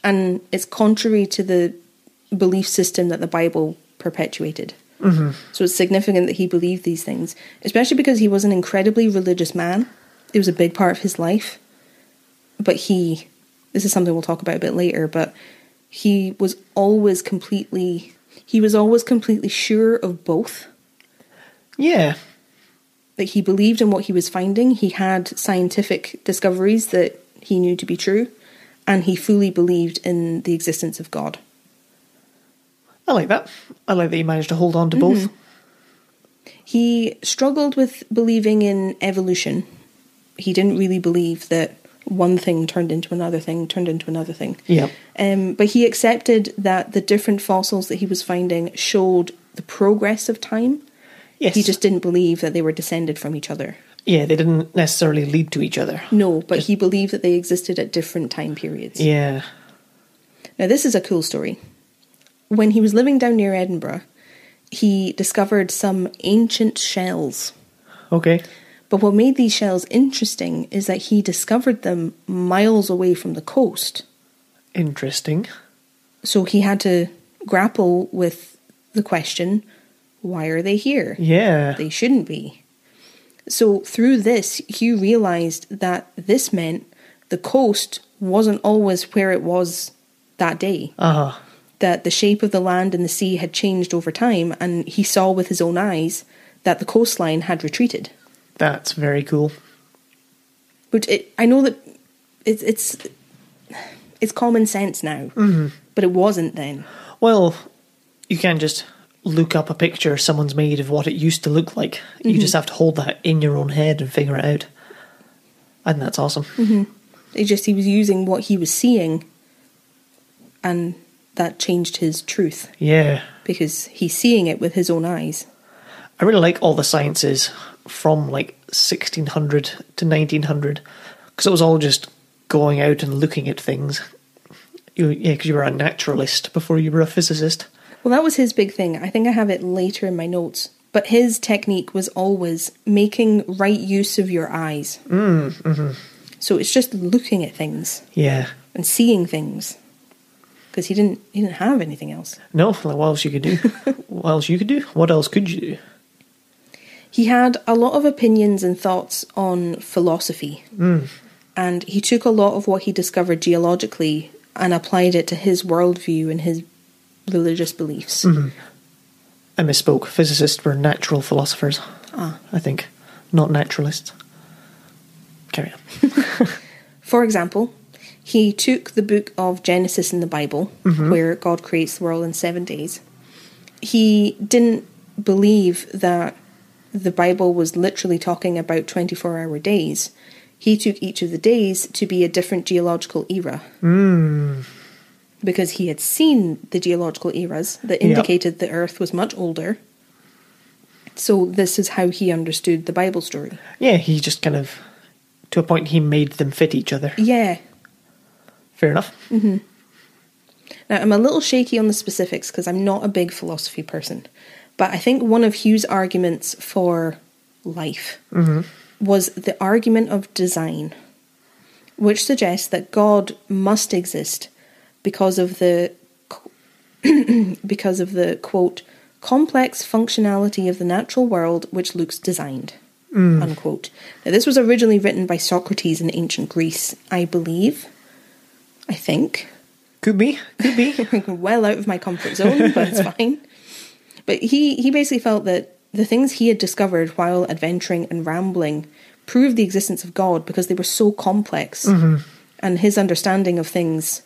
And it's contrary to the belief system that the Bible perpetuated. Mm-hmm. So it's significant that he believed these things, especially because he was an incredibly religious man. It was a big part of his life. But this is something we'll talk about a bit later, but he was always completely sure of both. Yeah. Like, he believed in what he was finding. He had scientific discoveries that he knew to be true, and he fully believed in the existence of God. I like that. I like that he managed to hold on to both. He struggled with believing in evolution. He didn't really believe that one thing turned into another thing, Yeah. But he accepted that the different fossils that he was finding showed the progress of time. Yes. He just didn't believe that they were descended from each other. Yeah, they didn't necessarily lead to each other. No, but he believed that they existed at different time periods. Yeah. Now, this is a cool story. When he was living down near Edinburgh, he discovered some ancient shells. Okay. But what made these shells interesting is that he discovered them miles away from the coast. Interesting. So he had to grapple with the question, why are they here? Yeah. They shouldn't be. So through this, Hugh realised that this meant the coast wasn't always where it was that day. Uh-huh. That the shape of the land and the sea had changed over time, and he saw with his own eyes that the coastline had retreated. That's very cool. But I know that it's common sense now, but it wasn't then. Well, you can't just look up a picture someone's made of what it used to look like. You just have to hold that in your own head and figure it out. And that's awesome. Mm-hmm. He was using what he was seeing, and that changed his truth. Yeah. Because he's seeing it with his own eyes. I really like all the sciences from like 1600 to 1900, because it was all just going out and looking at things. Because you were a naturalist before you were a physicist. Well, that was his big thing. I think I have it later in my notes. But his technique was always making right use of your eyes. Mm-hmm. So it's just looking at things. Yeah. And seeing things. Because he didn't have anything else. No, like what else you could do? What else you could do? What else could you do? He had a lot of opinions and thoughts on philosophy. And he took a lot of what he discovered geologically and applied it to his worldview and his religious beliefs. Mm-hmm. I misspoke. Physicists were natural philosophers. I think. Not naturalists. Carry on. For example, he took the book of Genesis in the Bible, where God creates the world in 7 days. He didn't believe that the Bible was literally talking about 24-hour days. He took each of the days to be a different geological era. Because he had seen the geological eras that indicated the Earth was much older. So this is how he understood the Bible story. Yeah, he just kind of, to a point, he made them fit each other. Yeah. Fair enough. Now, I'm a little shaky on the specifics because I'm not a big philosophy person. But I think one of Hugh's arguments for life was the argument of design, which suggests that God must exist because of the quote, complex functionality of the natural world which looks designed, unquote. Now, this was originally written by Socrates in ancient Greece, I think. Could be. Well out of my comfort zone, but it's fine. But he basically felt that the things he had discovered while adventuring and rambling proved the existence of God because they were so complex. And his understanding of things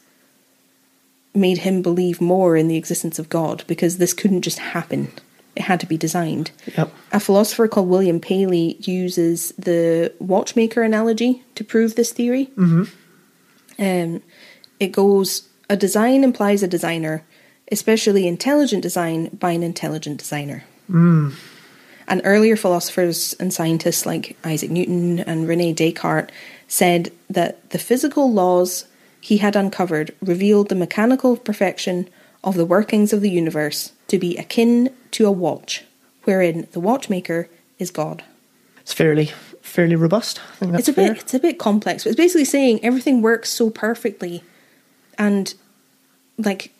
made him believe more in the existence of God because this couldn't just happen. It had to be designed. Yep. A philosopher called William Paley uses the watchmaker analogy to prove this theory. It goes, a design implies a designer, especially intelligent design by an intelligent designer. And earlier philosophers and scientists like Isaac Newton and René Descartes said that the physical laws he had uncovered revealed the mechanical perfection of the workings of the universe to be akin to a watch, wherein the watchmaker is God. It's fairly robust. I think that's fair. It's a bit complex, but it's basically saying everything works so perfectly, and like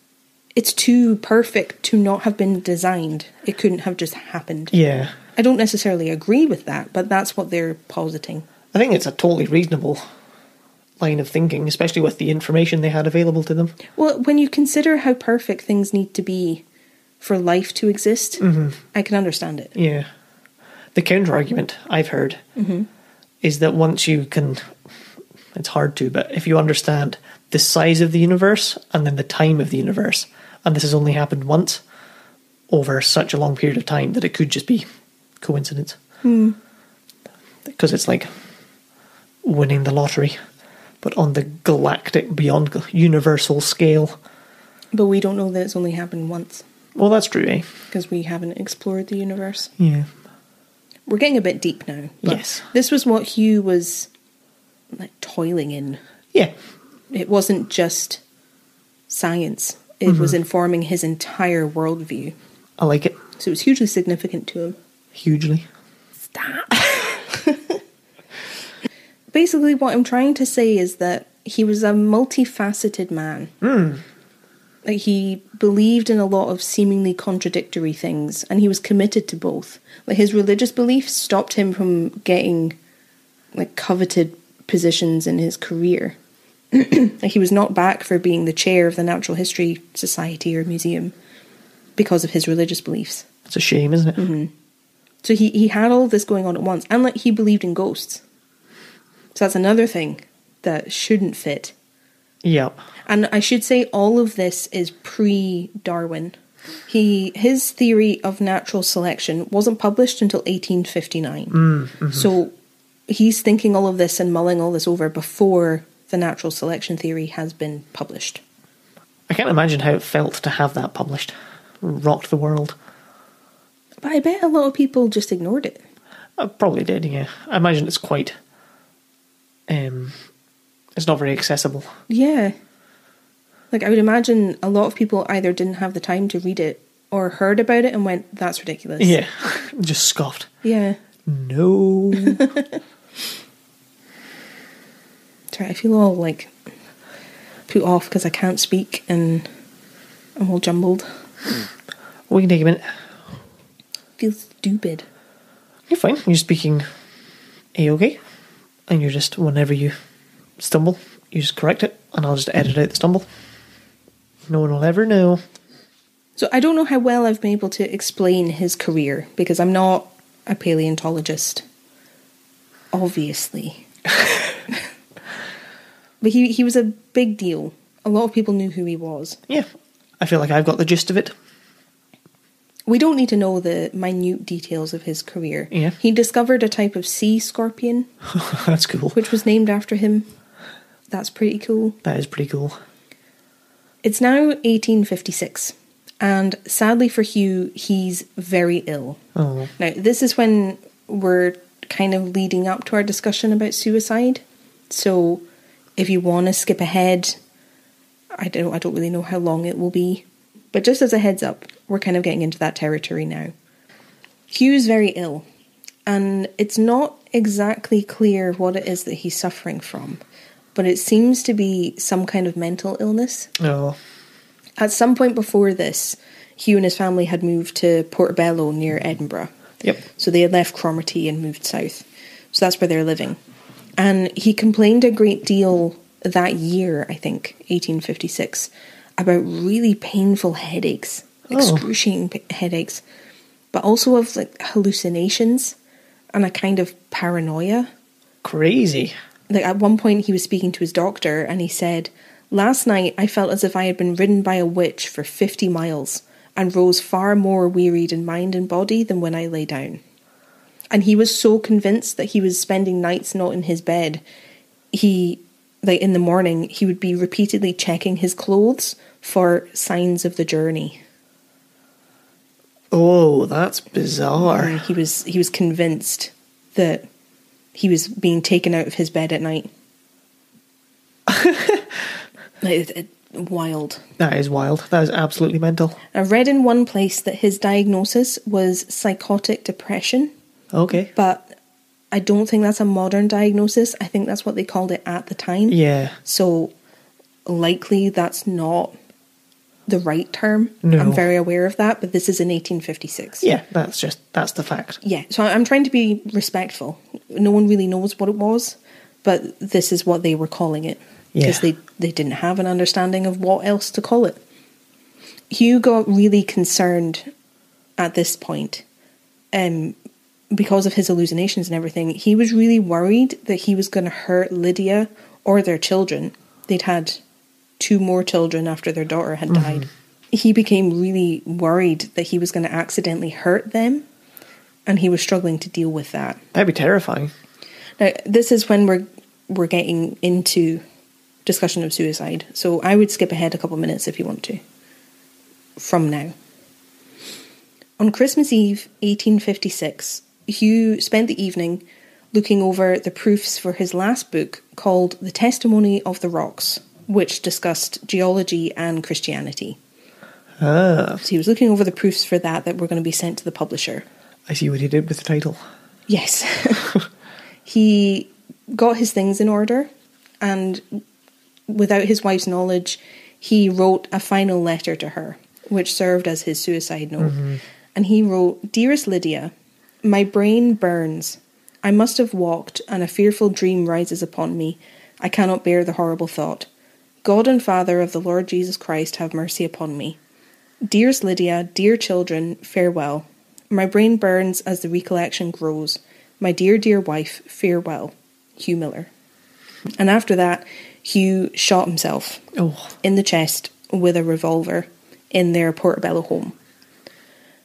it's too perfect to not have been designed. It couldn't have just happened. Yeah. I don't necessarily agree with that, but that's what they're positing. I think it's a totally reasonable line of thinking, especially with the information they had available to them. Well, when you consider how perfect things need to be for life to exist, I can understand it. Yeah. The counter-argument I've heard is that once you can... It's hard to, but if you understand the size of the universe and then the time of the universe, and this has only happened once over such a long period of time that it could just be coincidence. Because it's like winning the lottery, but on the galactic, beyond universal scale. But we don't know that it's only happened once. Well, that's true, eh? Because we haven't explored the universe. Yeah. We're getting a bit deep now. Yes. This was what Hugh was like toiling in. Yeah. It wasn't just science. It was informing his entire worldview. I like it. So it was hugely significant to him. Hugely. Stop. Basically, what I'm trying to say is that he was a multifaceted man. Like, he believed in a lot of seemingly contradictory things, and he was committed to both. Like, his religious beliefs stopped him from getting like coveted positions in his career. Like, he was not back for being the chair of the Natural History Society or Museum because of his religious beliefs. It's a shame, isn't it? So he had all this going on at once, and like, he believed in ghosts. So that's another thing that shouldn't fit. Yeah. And I should say all of this is pre-Darwin. His theory of natural selection wasn't published until 1859. So he's thinking all of this and mulling all this over before the natural selection theory has been published. I can't imagine how it felt to have that published. Rocked the world. But I bet a lot of people just ignored it. I probably did, yeah. I imagine it's quite... it's not very accessible. Yeah. Like, I would imagine a lot of people either didn't have the time to read it or heard about it and went, that's ridiculous. Yeah. Just scoffed. Yeah. No. Sorry, I feel all, like, put off because I can't speak and I'm all jumbled. We can take a minute. Feels stupid. You're fine. You're speaking A-okay. And you're just, whenever you stumble, you just correct it, and I'll just edit out the stumble. No one will ever know. So I don't know how well I've been able to explain his career, because I'm not a paleontologist, obviously. But he was a big deal. A lot of people knew who he was. Yeah. I feel like I've got the gist of it. We don't need to know the minute details of his career. Yeah. He discovered a type of sea scorpion. That's cool. Which was named after him. That's pretty cool. That is pretty cool. It's now 1856. And sadly for Hugh, he's very ill. Oh. Now, this is when we're kind of leading up to our discussion about suicide. So if you want to skip ahead, I don't really know how long it will be. But just as a heads up, we're kind of getting into that territory now. Hugh's very ill, and it's not exactly clear what it is that he's suffering from, but it seems to be some kind of mental illness. Oh. At some point before this, Hugh and his family had moved to Portobello near Edinburgh. Yep. So they had left Cromarty and moved south. So that's where they're living. And he complained a great deal that year, I think, 1856, about really painful headaches, excruciating headaches, but also of like hallucinations and a kind of paranoia. Crazy. Like at one point he was speaking to his doctor and he said, "Last night I felt as if I had been ridden by a witch for 50 miles and rose far more wearied in mind and body than when I lay down." And he was so convinced that he was spending nights not in his bed. He, like in the morning, he would be repeatedly checking his clothes for signs of the journey. Oh, that's bizarre. And he was convinced that he was being taken out of his bed at night. Wild. That is wild. That is absolutely mental. I read in one place that his diagnosis was psychotic depression. Okay. But I don't think that's a modern diagnosis. I think that's what they called it at the time. Yeah. So likely that's not the right term. No. I'm very aware of that, but this is in 1856. Yeah, that's the fact. Yeah, so I'm trying to be respectful. No one really knows what it was, but this is what they were calling it. Because they didn't have an understanding of what else to call it. Hugh got really concerned at this point. Because of his hallucinations and everything, he was really worried that he was going to hurt Lydia or their children. They'd had 2 more children after their daughter had died. He became really worried that he was going to accidentally hurt them, and he was struggling to deal with that. That'd be terrifying. Now, this is when we're getting into discussion of suicide, so I would skip ahead a couple of minutes if you want to, from now. On Christmas Eve, 1856, Hugh spent the evening looking over the proofs for his last book called The Testimony of the Rocks, which discussed geology and Christianity. So he was looking over the proofs for that were going to be sent to the publisher. I see what he did with the title. Yes. He got his things in order, and without his wife's knowledge, he wrote a final letter to her, which served as his suicide note. And he wrote, "Dearest Lydia, my brain burns. I must have walked, and a fearful dream rises upon me. I cannot bear the horrible thought. God and Father of the Lord Jesus Christ, have mercy upon me. Dearest Lydia, dear children, farewell. My brain burns as the recollection grows. My dear, dear wife, farewell. Hugh Miller." And after that, Hugh shot himself in the chest with a revolver in their Portobello home.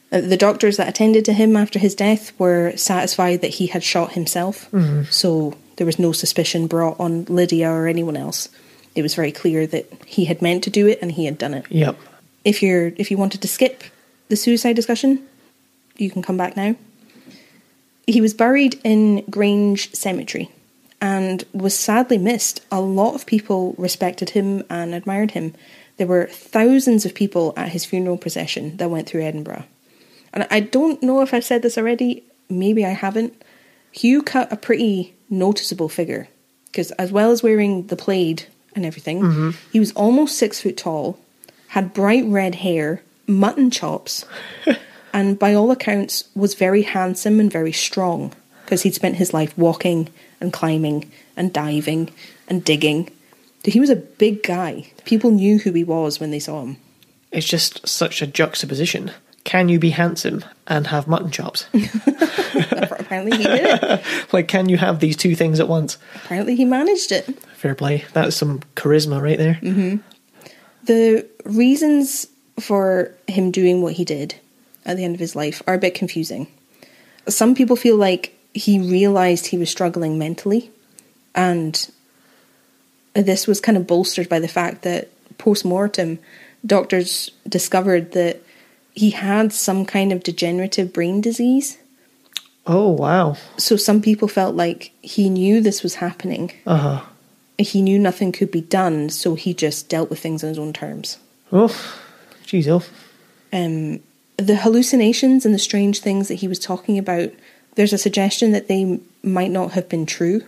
The doctors that attended to him after his death were satisfied that he had shot himself, so there was no suspicion brought on Lydia or anyone else. It was very clear that he had meant to do it and he had done it. Yep. If you wanted to skip the suicide discussion, you can come back now. He was buried in Grange Cemetery and was sadly missed. A lot of people respected him and admired him. There were thousands of people at his funeral procession that went through Edinburgh. And I don't know if I've said this already, maybe I haven't. Hugh cut a pretty noticeable figure, because as well as wearing the plaid and everything, he was almost 6 foot tall, had bright red hair, mutton chops, and by all accounts was very handsome and very strong, because he'd spent his life walking and climbing and diving and digging. So he was a big guy. People knew who he was when they saw him. It's just such a juxtaposition. Can you be handsome and have mutton chops? Apparently he did it. Like, can you have these two things at once? Apparently he managed it. Fair play. That's some charisma right there. The reasons for him doing what he did at the end of his life are a bit confusing. Some people feel like he realised he was struggling mentally, and this was kind of bolstered by the fact that post-mortem, doctors discovered that he had some kind of degenerative brain disease. Oh, wow. So some people felt like he knew this was happening. He knew nothing could be done, so he just dealt with things on his own terms. Oh, jeez, oh. the hallucinations and the strange things that he was talking about, there's a suggestion that they might not have been true.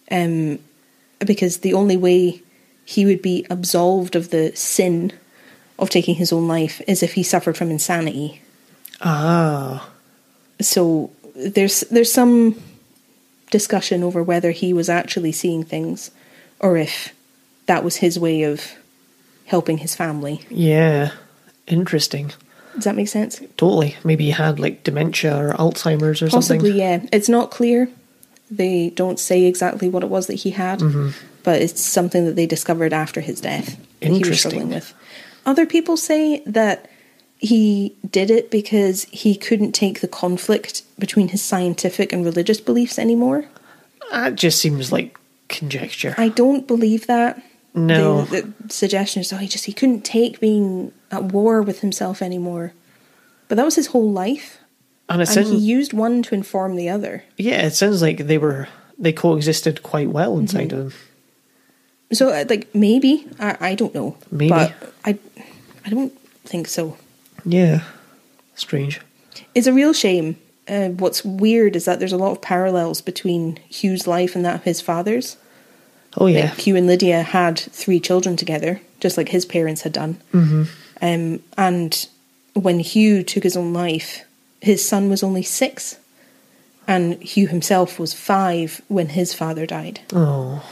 Because the only way he would be absolved of the sin of taking his own life is if he suffered from insanity. Ah. So there's some discussion over whether he was actually seeing things or if that was his way of helping his family. Yeah. Interesting. Does that make sense? Totally. Maybe he had like dementia or Alzheimer's or something. Possibly, yeah. It's not clear. They don't say exactly what it was that he had, but it's something that they discovered after his death that he was struggling with. Other people say that he did it because he couldn't take the conflict between his scientific and religious beliefs anymore. That just seems like conjecture. I don't believe that. No. The suggestion is, he couldn't take being at war with himself anymore. But that was his whole life. And he used one to inform the other. Yeah, it sounds like they coexisted quite well inside of him. So, maybe. I don't know. Maybe. But I don't think so. Yeah. Strange. It's a real shame. What's weird is that there's a lot of parallels between Hugh's life and that of his father's. Oh, yeah. Hugh and Lydia had 3 children together, just like his parents had done. And when Hugh took his own life, his son was only 6, and Hugh himself was 5 when his father died. Oh.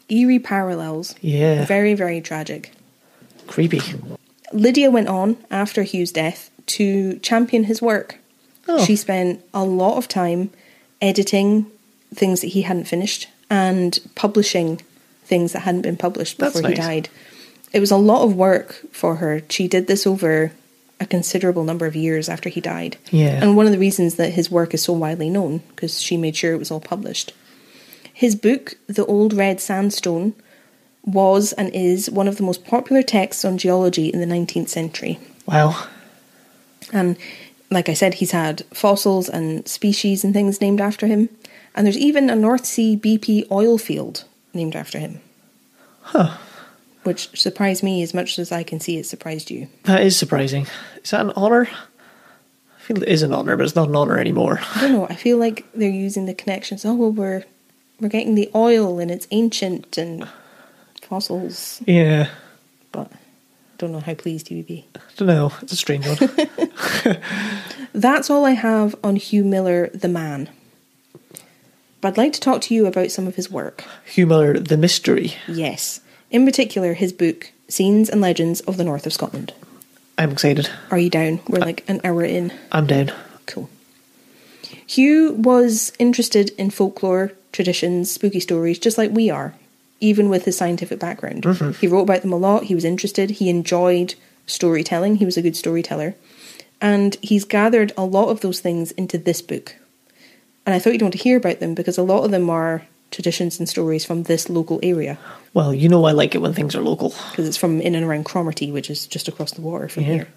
Eerie parallels. Yeah. Very, very tragic. Creepy. Lydia went on, after Hugh's death, to champion his work. Oh. She spent a lot of time editing things that he hadn't finished and publishing things that hadn't been published before he died. It was a lot of work for her. She did this over a considerable number of years after he died. Yeah. And one of the reasons that his work is so widely known, because she made sure it was all published. His book, The Old Red Sandstone, was and is one of the most popular texts on geology in the 19th century. Wow. And like I said, he's had fossils and species and things named after him. And there's even a North Sea BP oil field named after him. Huh. Which surprised me as much as I can see it surprised you. That is surprising. Is that an honour? I feel it is an honour, but it's not an honour anymore. I don't know. I feel like they're using the connections. Oh, well, we're getting the oil and it's ancient and fossils. Yeah. But I don't know how pleased he would be. I don't know. It's a strange one. That's all I have on Hugh Miller, the man. But I'd like to talk to you about some of his work. Hugh Miller, the mystery. Yes. In particular, his book, Scenes and Legends of the North of Scotland. I'm excited. Are you down? We're like an hour in. I'm down. Cool. Hugh was interested in folklore, traditions, spooky stories, just like we are, even with his scientific background. He wrote about them a lot. He was interested. He enjoyed storytelling. He was a good storyteller. And he's gathered a lot of those things into this book. And I thought you'd want to hear about them because a lot of them are traditions and stories from this local area. Well, you know I like it when things are local. Because it's from in and around Cromarty, which is just across the water from here.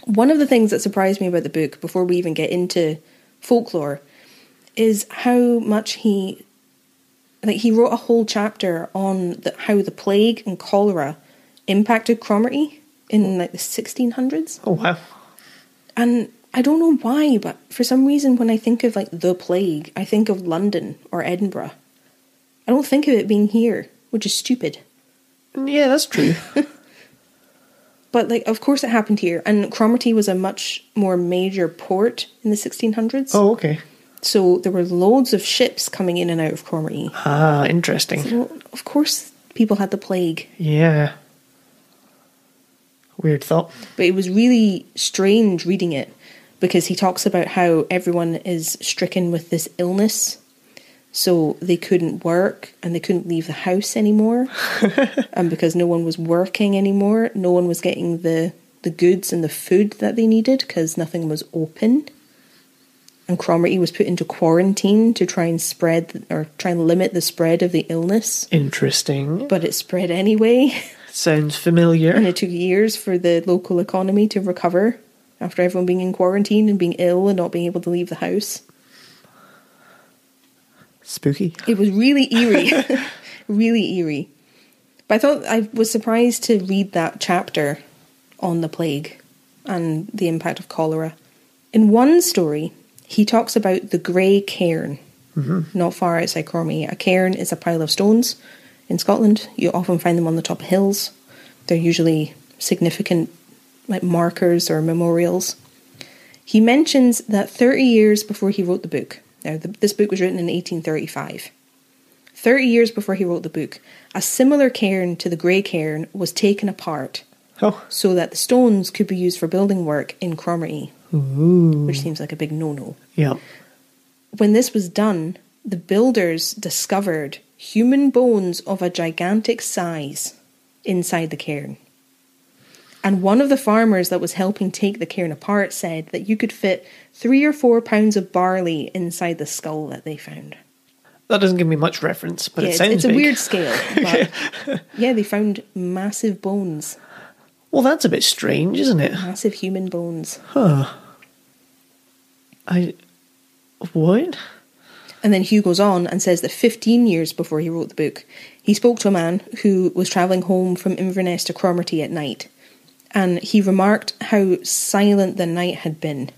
One of the things that surprised me about the book, before we even get into folklore, is how much he wrote a whole chapter on how the plague and cholera impacted Cromarty in the 1600s. Oh, wow. And I don't know why, but for some reason when I think of the plague, I think of London or Edinburgh. I don't think of it being here, which is stupid. Yeah, that's true. But of course it happened here, and Cromarty was a much more major port in the 1600s. Oh, okay. So there were loads of ships coming in and out of Cromarty. Ah, interesting. So, of course people had the plague. Yeah. Weird thought. But it was really strange reading it, because he talks about how everyone is stricken with this illness, so they couldn't work and they couldn't leave the house anymore. And because no one was working anymore, no one was getting the goods and the food that they needed because nothing was open. And Cromarty was put into quarantine to try and limit the spread of the illness. Interesting. But it spread anyway. Sounds familiar. And it took years for the local economy to recover after everyone being in quarantine and being ill and not being able to leave the house. Spooky. It was really eerie. Really eerie. But I was surprised to read that chapter on the plague and the impact of cholera. In one story, he talks about the grey cairn, not far outside Cormie. A cairn is a pile of stones in Scotland. You often find them on the top of hills. They're usually significant like markers or memorials. He mentions that 30 years before he wrote the book, now this book was written in 1835, 30 years before he wrote the book, a similar cairn to the grey cairn was taken apart so that the stones could be used for building work in Cromarty, which seems like a big no-no. Yeah. When this was done, the builders discovered human bones of a gigantic size inside the cairn. And one of the farmers that was helping take the cairn apart said that you could fit 3 or 4 pounds of barley inside the skull that they found. That doesn't give me much reference, but it sounds it's a big. weird scale. But yeah, they found massive bones. Well, that's a bit strange, isn't it? Massive human bones. What? And then Hugh goes on and says that 15 years before he wrote the book, he spoke to a man who was travelling home from Inverness to Cromarty at night. And he remarked how silent the night had been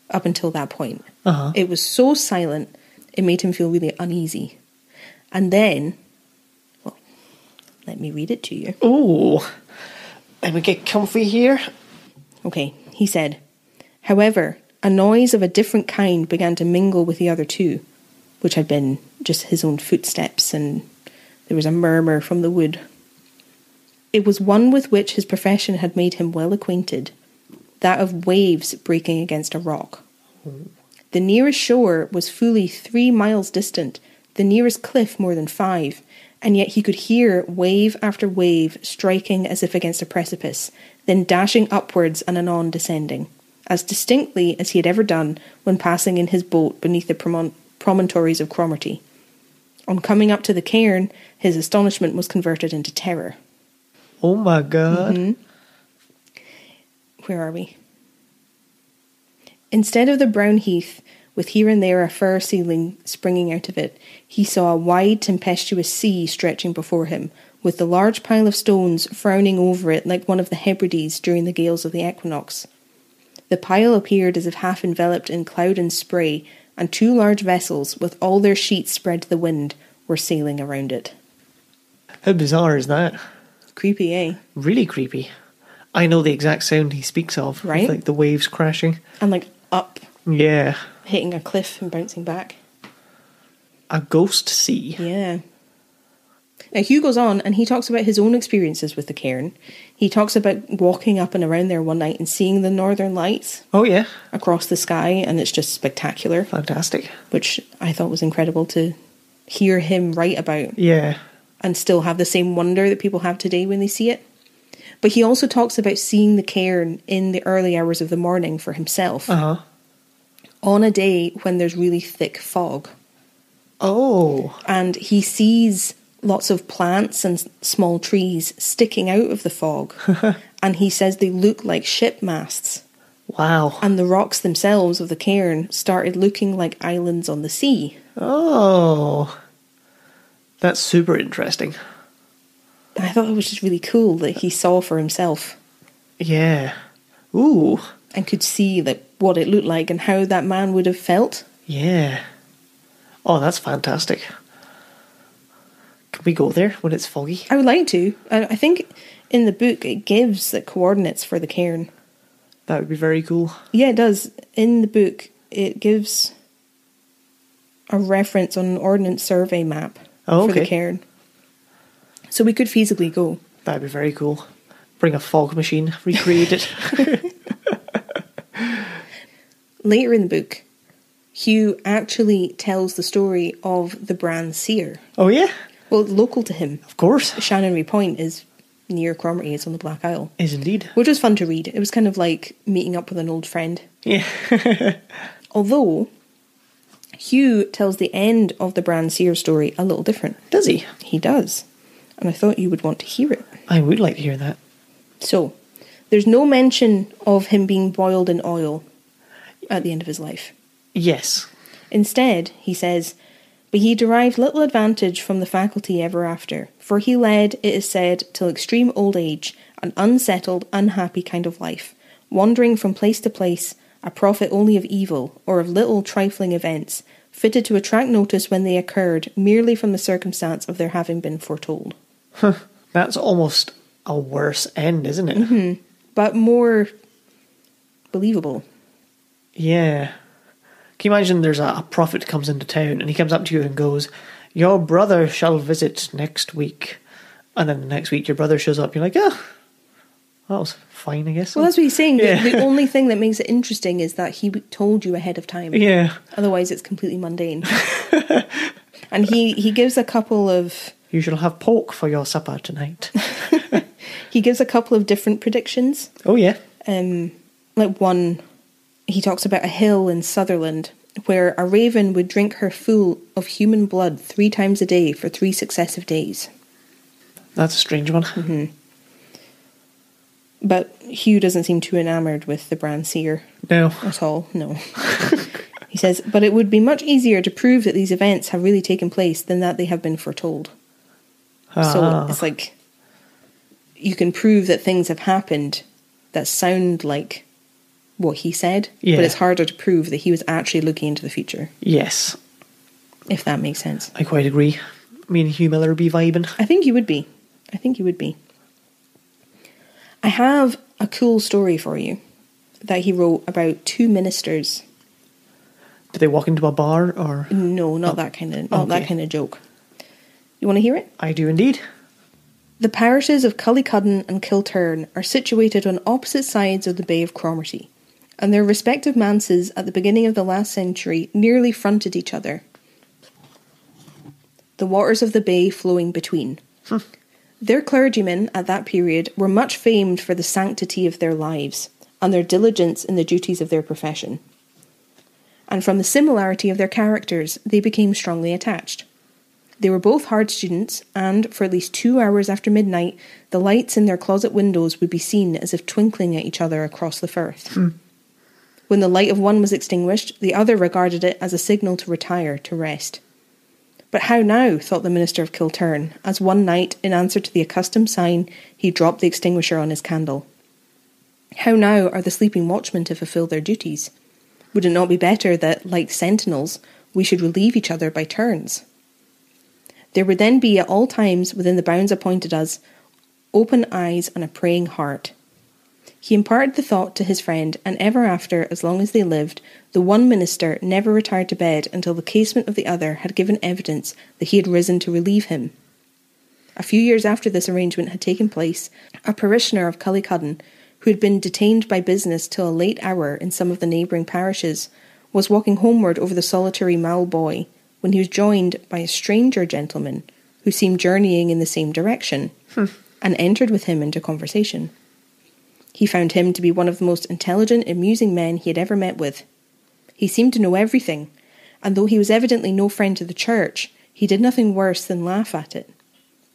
up until that point. It was so silent, it made him feel really uneasy. And then, well, let me read it to you. Oh, let me get comfy here. Okay, he said, however, a noise of a different kind began to mingle with the other two, which had been just his own footsteps, and there was a murmur from the wood. It was one with which his profession had made him well acquainted, that of waves breaking against a rock. The nearest shore was fully 3 miles distant, the nearest cliff more than 5, and yet he could hear wave after wave striking as if against a precipice, then dashing upwards and anon descending, as distinctly as he had ever done when passing in his boat beneath the promontories of Cromarty. On coming up to the cairn, his astonishment was converted into terror. Oh my God. Where are we? Instead of the brown heath, with here and there a fir ceiling springing out of it, he saw a wide tempestuous sea stretching before him, with the large pile of stones frowning over it like one of the Hebrides during the gales of the equinox. The pile appeared as if half enveloped in cloud and spray, and 2 large vessels, with all their sheets spread to the wind, were sailing around it. How bizarre is that? Creepy, eh? Really creepy. I know the exact sound he speaks of. Right. Like the waves crashing. And like up, Yeah. hitting a cliff and bouncing back. A ghost sea. Yeah. Now Hugh goes on and he talks about his own experiences with the cairn. He talks about walking up and around there one night and seeing the northern lights Oh yeah. across the sky, and it's just spectacular. Fantastic. Which I thought was incredible to hear him write about. Yeah. And still have the same wonder that people have today when they see it. But he also talks about seeing the cairn in the early hours of the morning for himself. On a day when there's really thick fog. Oh. And he sees lots of plants and small trees sticking out of the fog. And he says they look like ship masts. Wow. And the rocks themselves of the cairn started looking like islands on the sea. Oh. That's super interesting. I thought it was just really cool that he saw for himself. Yeah. Ooh. And could see that what it looked like and how that man would have felt. Yeah. Oh, that's fantastic. Can we go there when it's foggy? I would like to. I think in the book it gives the coordinates for the cairn. That would be very cool. Yeah, it does. In the book it gives a reference on an ordnance survey map for the cairn. So we could feasibly go. That'd be very cool. Bring a fog machine, recreate it. Later in the book, Hugh actually tells the story of the Bran Seer. Oh yeah? Well, local to him. Of course. Shannonry Point is near Cromarty, it's on the Black Isle. Is indeed. Which was fun to read. It was kind of like meeting up with an old friend. Yeah. Although, Hugh tells the end of the Bran Seer story a little different. Does he? He does. And I thought you would want to hear it. I would like to hear that. So, there's no mention of him being boiled in oil at the end of his life. Yes. Instead, he says, But he derived little advantage from the faculty ever after, for he led, it is said, till extreme old age, an unsettled, unhappy kind of life, wandering from place to place, a prophet only of evil, or of little trifling events, fitted to attract notice when they occurred, merely from the circumstance of their having been foretold. That's almost a worse end, isn't it? But more believable. Yeah. Can you imagine there's a prophet comes into town and he comes up to you and goes, "Your brother shall visit next week." And then the next week your brother shows up. You're like, "Oh, that was fine, I guess." Well, that's what he's saying. Yeah. The only thing that makes it interesting is that he told you ahead of time. Yeah. Otherwise, it's completely mundane. And he gives a couple of... "You shall have pork for your supper tonight." He gives a couple of different predictions. Oh, yeah. Like one, he talks about a hill in Sutherland where a raven would drink her full of human blood 3 times a day for 3 successive days. That's a strange one. But Hugh doesn't seem too enamoured with the brand seer. No. At all, no. He says, but it would be much easier to prove that these events have really taken place than that they have been foretold. So it's like, you can prove that things have happened that sound like what he said, but it's harder to prove that he was actually looking into the future. Yes. If that makes sense. I quite agree. Me and Hugh Miller would be vibing. I think you would be. I have a cool story for you that he wrote about 2 ministers. Did they walk into a bar or? No, not that kind of joke. You want to hear it? I do indeed. The parishes of Cullycudden and Kilturn are situated on opposite sides of the Bay of Cromarty, and their respective manses at the beginning of the last century nearly fronted each other, the waters of the bay flowing between. Their clergymen at that period were much famed for the sanctity of their lives and their diligence in the duties of their profession. And from the similarity of their characters, they became strongly attached. They were both hard students, and for at least 2 hours after midnight, the lights in their closet windows would be seen as if twinkling at each other across the firth. When the light of one was extinguished, the other regarded it as a signal to retire to rest. But how now, thought the minister of Kilturn, as one night, in answer to the accustomed sign, he dropped the extinguisher on his candle. How now are the sleeping watchmen to fulfil their duties? Would it not be better that, like sentinels, we should relieve each other by turns? There would then be at all times, within the bounds appointed us, open eyes and a praying heart. He imparted the thought to his friend, and ever after, as long as they lived, the one minister never retired to bed until the casement of the other had given evidence that he had risen to relieve him. A few years after this arrangement had taken place, a parishioner of Cullycudden, who had been detained by business till a late hour in some of the neighbouring parishes, was walking homeward over the solitary Malboy, when he was joined by a stranger gentleman who seemed journeying in the same direction, and entered with him into conversation. He found him to be one of the most intelligent, amusing men he had ever met with. He seemed to know everything, and though he was evidently no friend to the church, he did nothing worse than laugh at it.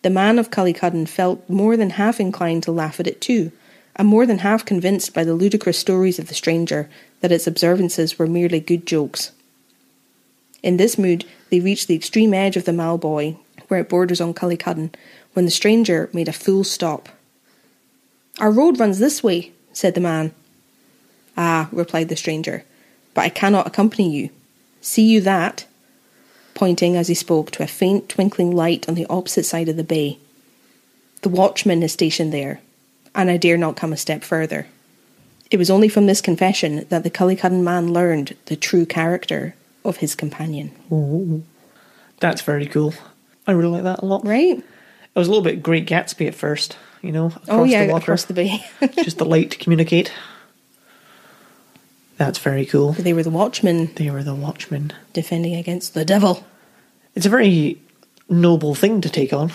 The man of Cullycudden felt more than half inclined to laugh at it too, and more than half convinced by the ludicrous stories of the stranger that its observances were merely good jokes. In this mood, they reached the extreme edge of the Malboy, where it borders on Cullycudden, when the stranger made a full stop. "Our road runs this way," said the man. "Ah," replied the stranger, "but I cannot accompany you. See you that?" pointing as he spoke to a faint twinkling light on the opposite side of the bay. "The watchman is stationed there, and I dare not come a step further." It was only from this confession that the Cullycudden man learned the true character of his companion. Ooh, that's very cool. I really like that a lot. Right? It was a little bit Great Gatsby at first, across the water. Across the bay. Just the light to communicate. That's very cool. They were the watchmen. They were the watchmen. Defending against the devil. It's a very noble thing to take on.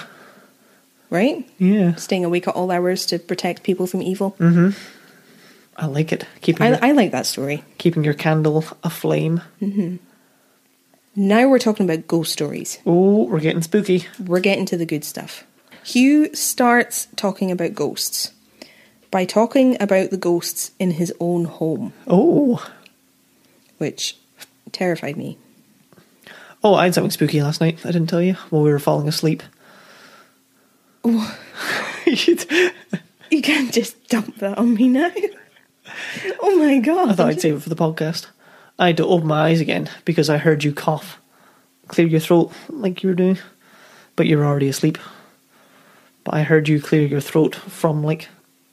Right? Yeah. Staying awake at all hours to protect people from evil. I like it. I like that story. Keeping your candle aflame. Now we're talking about ghost stories. Oh, we're getting spooky. We're getting to the good stuff. Hugh starts talking about ghosts by talking about the ghosts in his own home. Oh. Which terrified me. Oh, I had something spooky last night. I didn't tell you while we were falling asleep. Oh. You can't just dump that on me now. Oh my god. I thought I'd save it for the podcast. I had to open my eyes again because I heard you cough. Clear your throat like you were doing. But you were already asleep. But I heard you clear your throat from, like,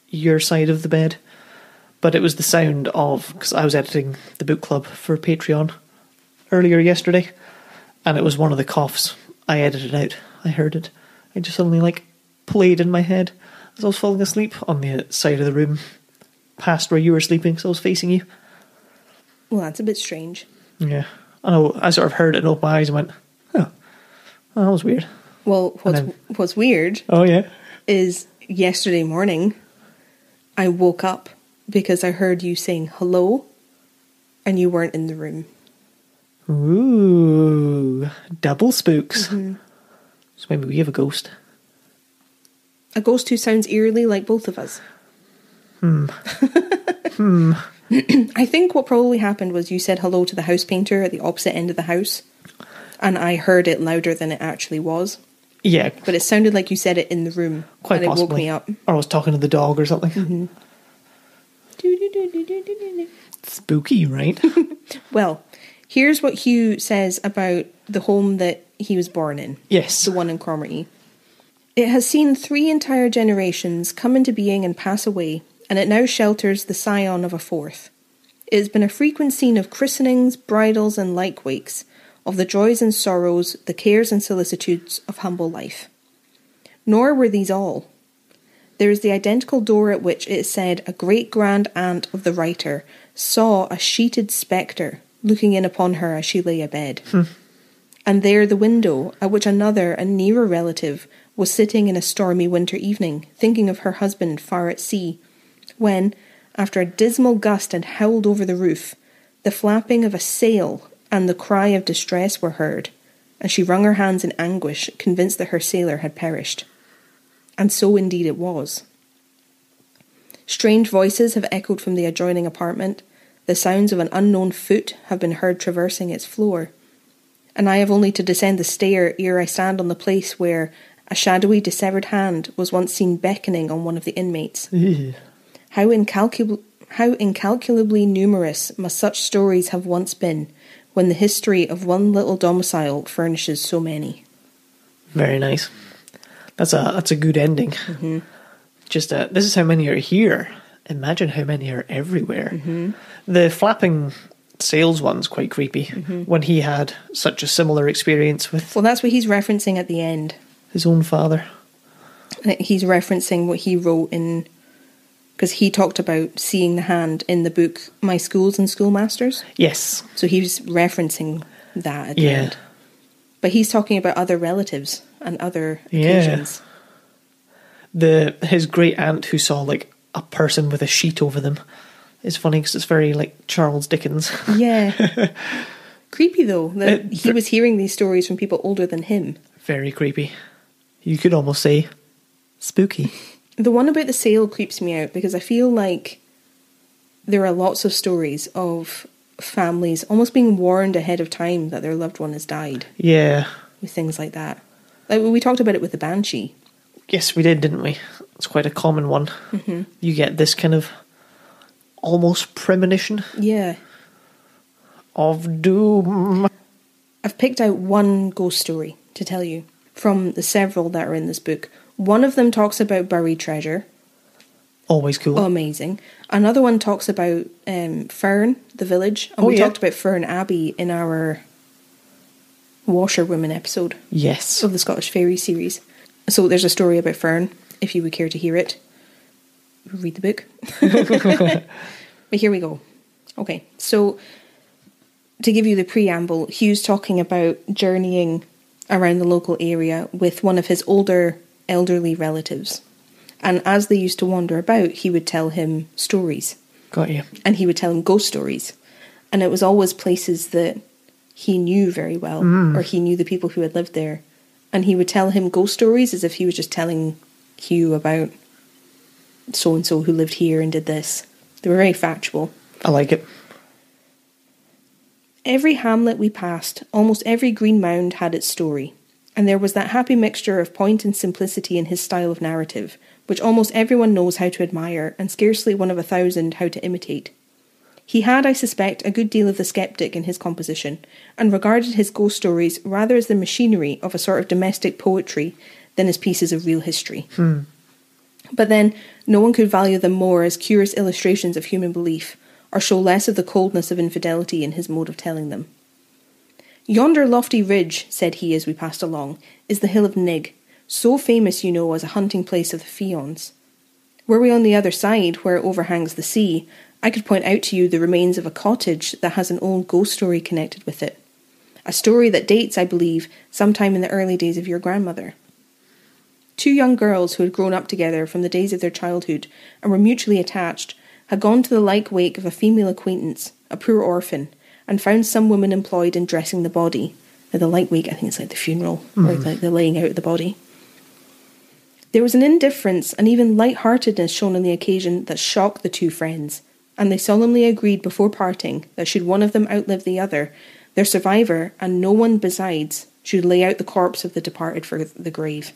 your side of the bed. But it was the sound of... Because I was editing the book club for Patreon earlier yesterday. And it was one of the coughs. I edited out. I heard it. It just suddenly, like, played in my head as I was falling asleep on the side of the room past where you were sleeping, so I was facing you. Well, that's a bit strange. Yeah. I know. I sort of heard it and opened my eyes and went, oh, that was weird. Well, what's weird is yesterday morning I woke up because I heard you saying hello and you weren't in the room. Ooh, double spooks. Mm-hmm. So maybe we have a ghost. A ghost who sounds eerily like both of us. I think what probably happened was you said hello to the house painter at the opposite end of the house, and I heard it louder than it actually was. Yeah. But it sounded like you said it in the room. Quite and possibly. It woke me up. Or I was talking to the dog or something. Mm-hmm. Spooky, right? Well, here's what Hugh says about the home that he was born in. Yes. The one in Cromarty. It has seen 3 entire generations come into being and pass away, and it now shelters the scion of a 4th. It has been a frequent scene of christenings, bridals, and like wakes, of the joys and sorrows, the cares and solicitudes of humble life. Nor were these all. There is the identical door at which, it is said, a great-grand-aunt of the writer saw a sheeted spectre looking in upon her as she lay abed. And there the window, at which another and nearer relative was sitting in a stormy winter evening, thinking of her husband far at sea, when, after a dismal gust had howled over the roof, the flapping of a sail and the cry of distress were heard, and she wrung her hands in anguish, convinced that her sailor had perished. And so indeed it was. Strange voices have echoed from the adjoining apartment, the sounds of an unknown foot have been heard traversing its floor, and I have only to descend the stair ere I stand on the place where a shadowy dissevered hand was once seen beckoning on one of the inmates. How incalculably numerous must such stories have once been, when the history of one little domicile furnishes so many. Very nice. That's a good ending. Mm-hmm. Just this is how many are here. Imagine how many are everywhere. Mm-hmm. The flapping sails one's quite creepy. Mm-hmm. When he had such a similar experience with... Well, that's what he's referencing at the end. His own father. He's referencing what he wrote in... Because he talked about seeing the hand in the book My Schools and Schoolmasters. Yes. So he was referencing that at the end. But he's talking about other relatives and other occasions. His great aunt who saw like a person with a sheet over them is funny because it's very like Charles Dickens. Yeah. Creepy though that he was hearing these stories from people older than him. Very creepy. You could almost say spooky. The one about the sail creeps me out because I feel like there are lots of stories of families almost being warned ahead of time that their loved one has died. Yeah. With things like that. Like we talked about it with the Banshee. Yes, we did, didn't we? It's quite a common one. Mm-hmm. You get this kind of almost premonition. Yeah. Of doom. I've picked out one ghost story to tell you from the several that are in this book. One of them talks about buried treasure. Always cool. Oh, amazing. Another one talks about Fern, the village. And we talked about Fern Abbey in our Washerwomen episode. Yes. Of the Scottish Fairy series. So there's a story about Fern, if you would care to hear it. Read the book. But here we go. Okay, so to give you the preamble, Hugh's talking about journeying around the local area with one of his older elderly relatives. And as they used to wander about, he would tell him stories. Got you. And he would tell him ghost stories. And it was always places that he knew very well, or he knew the people who had lived there. And he would tell him ghost stories as if he was just telling Hugh about so-and-so who lived here and did this. They were very factual. I like it. every hamlet we passed, almost every green mound had its story, and there was that happy mixture of point and simplicity in his style of narrative, which almost everyone knows how to admire, and scarcely one of 1,000 how to imitate. He had, I suspect, a good deal of the sceptic in his composition, and regarded his ghost stories rather as the machinery of a sort of domestic poetry than as pieces of real history. But then, no one could value them more as curious illustrations of human belief, or show less of the coldness of infidelity in his mode of telling them. "Yonder lofty ridge," said he as we passed along, "is the hill of Nig, so famous, you know, as a hunting place of the Fions. Were we on the other side, where it overhangs the sea, I could point out to you the remains of a cottage that has an old ghost story connected with it. A story that dates, I believe, sometime in the early days of your grandmother." Two young girls who had grown up together from the days of their childhood and were mutually attached had gone to the like wake of a female acquaintance, a poor orphan, and found some woman employed in dressing the body. Now, the like wake, I think it's like the funeral, or like the laying out of the body. There was an indifference and even light-heartedness shown on the occasion that shocked the two friends, and they solemnly agreed before parting that should one of them outlive the other, their survivor, and no one besides, should lay out the corpse of the departed for the grave.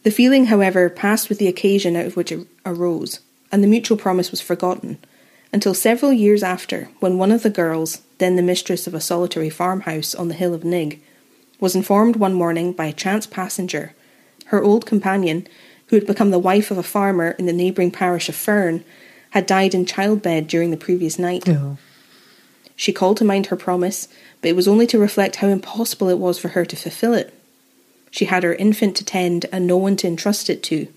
The feeling, however, passed with the occasion out of which it arose, and the mutual promise was forgotten, until several years after, when one of the girls, then the mistress of a solitary farmhouse on the hill of Nig, was informed one morning by a chance passenger, her old companion, who had become the wife of a farmer in the neighbouring parish of Fern, had died in childbed during the previous night. She called to mind her promise, but it was only to reflect how impossible it was for her to fulfil it. She had her infant to tend and no one to entrust it to,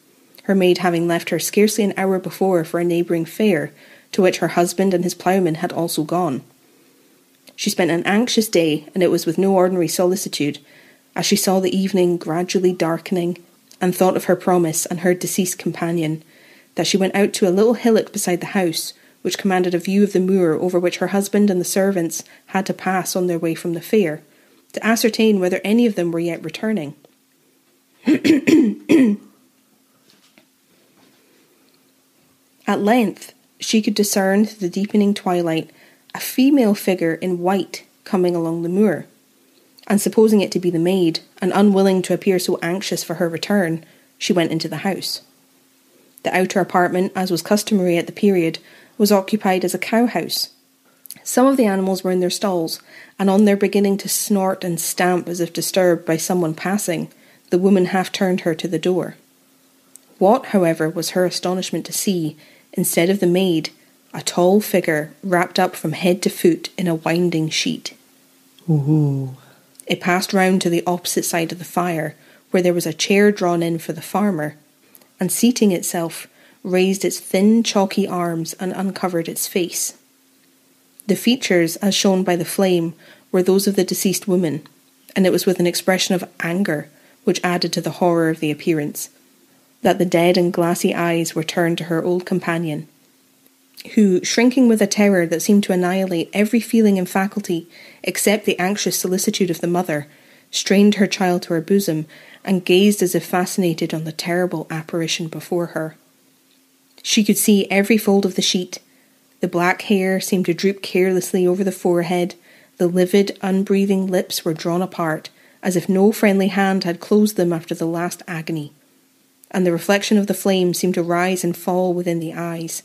her maid having left her scarcely an hour before for a neighbouring fair, to which her husband and his ploughman had also gone. She spent an anxious day, and it was with no ordinary solicitude, as she saw the evening gradually darkening, and thought of her promise and her deceased companion, that she went out to a little hillock beside the house, which commanded a view of the moor over which her husband and the servants had to pass on their way from the fair, to ascertain whether any of them were yet returning. At length, she could discern through the deepening twilight a female figure in white coming along the moor, and supposing it to be the maid, and unwilling to appear so anxious for her return, she went into the house. The outer apartment, as was customary at the period, was occupied as a cow-house. Some of the animals were in their stalls, and on their beginning to snort and stamp as if disturbed by someone passing, the woman half turned her to the door. What, however, was her astonishment to see, instead of the maid, a tall figure wrapped up from head to foot in a winding sheet. It passed round to the opposite side of the fire, where there was a chair drawn in for the farmer, and seating itself, raised its thin, chalky arms and uncovered its face. The features, as shown by the flame, were those of the deceased woman, and it was with an expression of anger, which added to the horror of the appearance, that the dead and glassy eyes were turned to her old companion, who, shrinking with a terror that seemed to annihilate every feeling and faculty except the anxious solicitude of the mother, strained her child to her bosom, and gazed as if fascinated on the terrible apparition before her. She could see every fold of the sheet. The black hair seemed to droop carelessly over the forehead, the livid, unbreathing lips were drawn apart, as if no friendly hand had closed them after the last agony, and the reflection of the flame seemed to rise and fall within the eyes,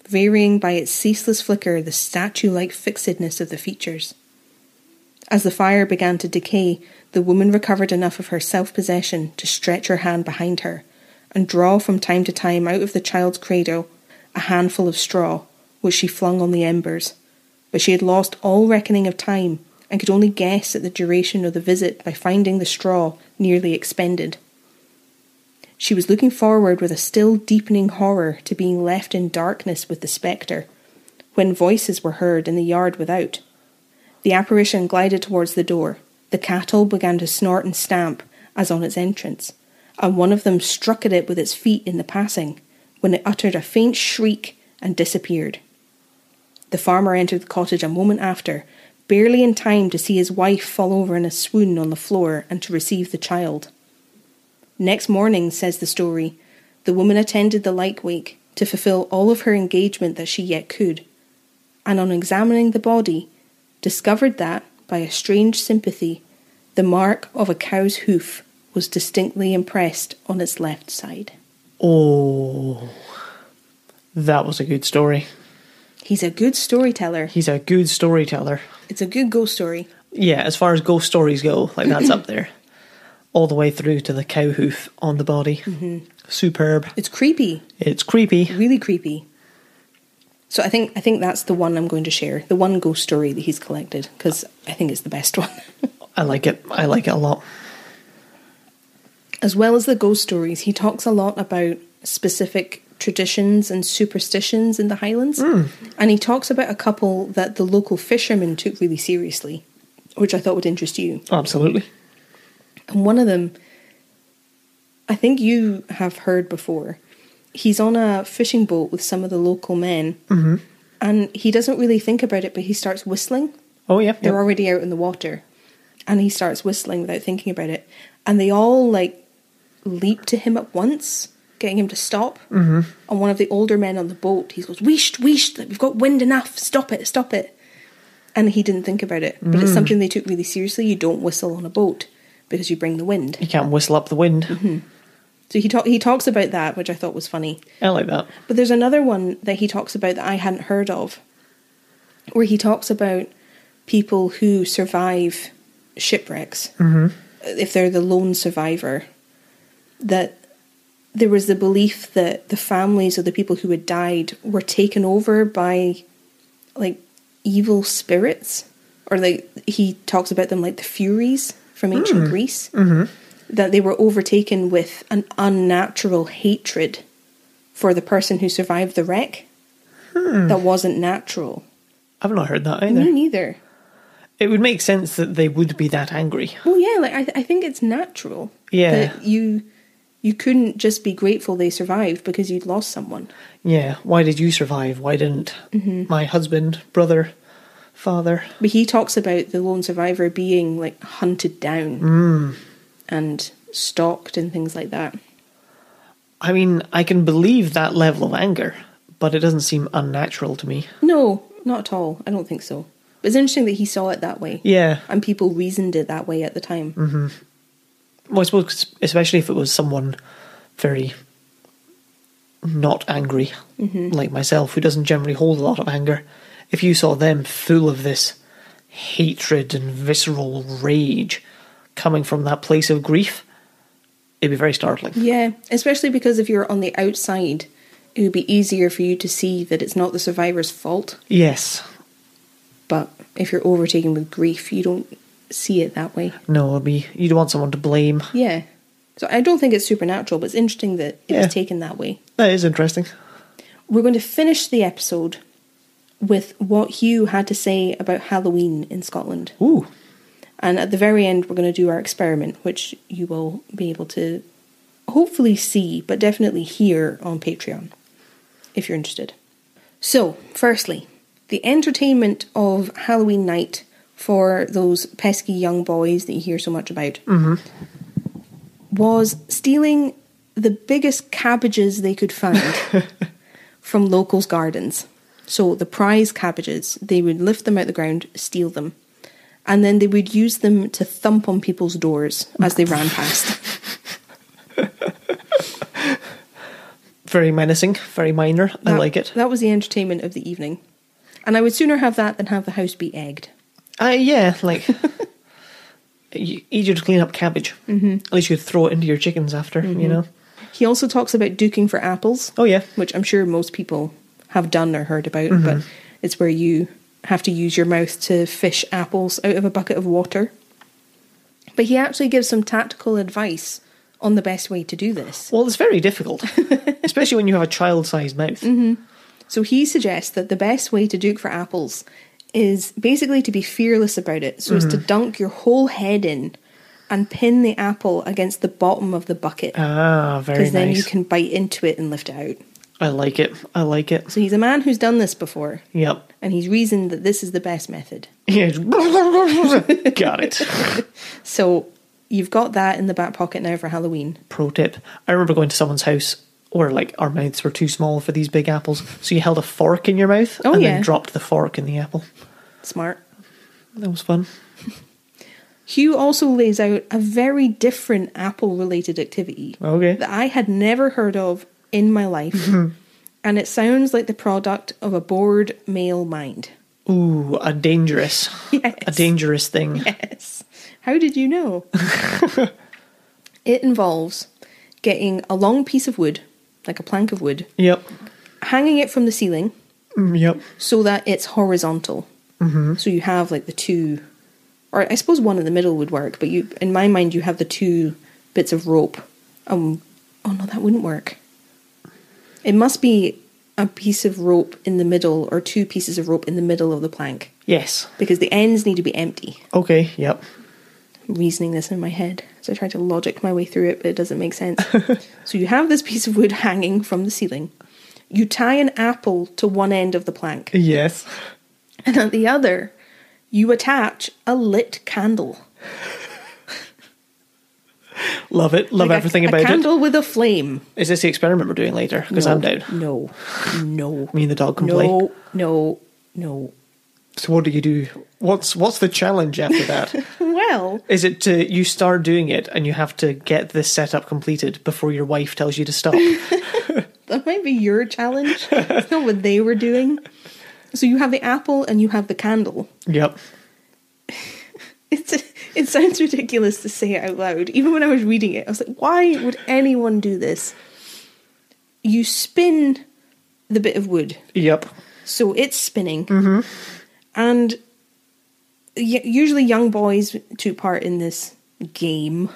varying by its ceaseless flicker the statue-like fixedness of the features. As the fire began to decay, the woman recovered enough of her self-possession to stretch her hand behind her, and draw from time to time out of the child's cradle a handful of straw, which she flung on the embers. But she had lost all reckoning of time, and could only guess at the duration of the visit by finding the straw nearly expended. She was looking forward with a still deepening horror to being left in darkness with the spectre, when voices were heard in the yard without. The apparition glided towards the door. The cattle began to snort and stamp as on its entrance, and one of them struck at it with its feet in the passing, when it uttered a faint shriek and disappeared. The farmer entered the cottage a moment after, barely in time to see his wife fall over in a swoon on the floor and to receive the child. Next morning, says the story, the woman attended the like wake to fulfil all of her engagement that she yet could, and on examining the body, discovered that, by a strange sympathy, the mark of a cow's hoof was distinctly impressed on its left side. Oh, that was a good story. He's a good storyteller. He's a good storyteller. It's a good ghost story. Yeah, as far as ghost stories go, like that's up there. All the way through to the cow hoof on the body. Mm-hmm. Superb. It's creepy. It's creepy. Really creepy. So I think that's the one I'm going to share. The one ghost story that he's collected, because I think it's the best one. I like it. I like it a lot. As well as the ghost stories, he talks a lot about specific traditions and superstitions in the Highlands. And he talks about a couple that the local fishermen took really seriously, which I thought would interest you. Absolutely. And one of them, I think you have heard before. He's on a fishing boat with some of the local men, and he doesn't really think about it, but he starts whistling. Oh, yeah. They're already out in the water, and he starts whistling without thinking about it. And they all, like, leap to him at once, getting him to stop. And one of the older men on the boat, he goes, "Wheesht, wheesht, we've got wind enough, stop it, stop it." And he didn't think about it, but it's something they took really seriously. You don't whistle on a boat, because you bring the wind. You can't whistle up the wind. So he talks about that, which I thought was funny. I like that. But there's another one that he talks about that I hadn't heard of, where he talks about people who survive shipwrecks, if they're the lone survivor, that there was the belief that the families of the people who had died were taken over by, like, evil spirits, or, like, he talks about them like the Furies from ancient Greece, that they were overtaken with an unnatural hatred for the person who survived the wreck that wasn't natural. I've not heard that either. Me neither. It would make sense that they would be that angry. Well, yeah, like I think it's natural. Yeah. That you couldn't just be grateful they survived because you'd lost someone. Yeah. Why did you survive? Why didn't my husband, brother, father? But he talks about the lone survivor being, like, hunted down and stalked and things like that. I mean, I can believe that level of anger, but it doesn't seem unnatural to me. No, not at all. I don't think so. But it's interesting that he saw it that way. Yeah. And people reasoned it that way at the time. Well, I suppose, especially if it was someone very not angry, like myself, who doesn't generally hold a lot of anger. If you saw them full of this hatred and visceral rage coming from that place of grief, it'd be very startling. Yeah, especially because if you're on the outside, it would be easier for you to see that it's not the survivor's fault. Yes. But if you're overtaken with grief, you don't see it that way. No, it'd be, you'd want someone to blame. Yeah. So I don't think it's supernatural, but it's interesting that it was taken that way. That is interesting. We're going to finish the episode with what Hugh had to say about Halloween in Scotland. Ooh. And at the very end, we're going to do our experiment, which you will be able to hopefully see, but definitely hear on Patreon, if you're interested. So, firstly, the entertainment of Halloween night for those pesky young boys that you hear so much about was stealing the biggest cabbages they could find from locals' gardens. So the prize cabbages, they would lift them out the ground, steal them, and then they would use them to thump on people's doors as they ran past. Very menacing, very minor. I like it. That was the entertainment of the evening. And I would sooner have that than have the house be egged. Yeah, like, easier to clean up cabbage. At least you could throw it into your chickens after, you know. He also talks about duking for apples. Oh, yeah. Which I'm sure most people have done or heard about, but it's where you have to use your mouth to fish apples out of a bucket of water. But he actually gives some tactical advice on the best way to do this. Well, it's very difficult, especially when you have a child-sized mouth. So he suggests that the best way to duke for apples is basically to be fearless about it. So it's to dunk your whole head in and pin the apple against the bottom of the bucket. Ah, very nice. Because then you can bite into it and lift it out. I like it. I like it. So he's a man who's done this before. Yep. And he's reasoned that this is the best method. Yeah. Got it. So you've got that in the back pocket now for Halloween. Pro tip. I remember going to someone's house where, like, our mouths were too small for these big apples. So you held a fork in your mouth and then dropped the fork in the apple. Smart. That was fun. Hugh also lays out a very different apple-related activity Okay. that I had never heard of in my life, and it sounds like the product of a bored male mind. Ooh, a dangerous thing. Yes. How did you know? It involves getting a long piece of wood, like a plank of wood, Yep. hanging it from the ceiling Yep. so that it's horizontal. Mm-hmm. So you have like the two, or I suppose one in the middle would work, but you, in my mind, you have the two bits of rope. Oh no, that wouldn't work. It must be a piece of rope in the middle, or two pieces of rope in the middle of the plank. Yes. Because the ends need to be empty. Okay, yep. I'm reasoning this in my head. So I try to logic my way through it, but it doesn't make sense. So you have this piece of wood hanging from the ceiling. You tie an apple to one end of the plank. Yes. And at the other, you attach a lit candle. Love it. Love Like everything a about it. A candle with a flame. Is this the experiment we're doing later? Because I'm down. No. Me and the dog can play. No. So what do you do? What's the challenge after that? Well, Is it you start doing it and you have to get this setup completed before your wife tells you to stop? that might be your challenge. It's not what they were doing. So you have the apple and you have the candle. Yep. It sounds ridiculous to say it out loud. Even when I was reading it, I was like, why would anyone do this? You spin the bit of wood. Yep. So it's spinning. Mm-hmm. And usually young boys took part in this game.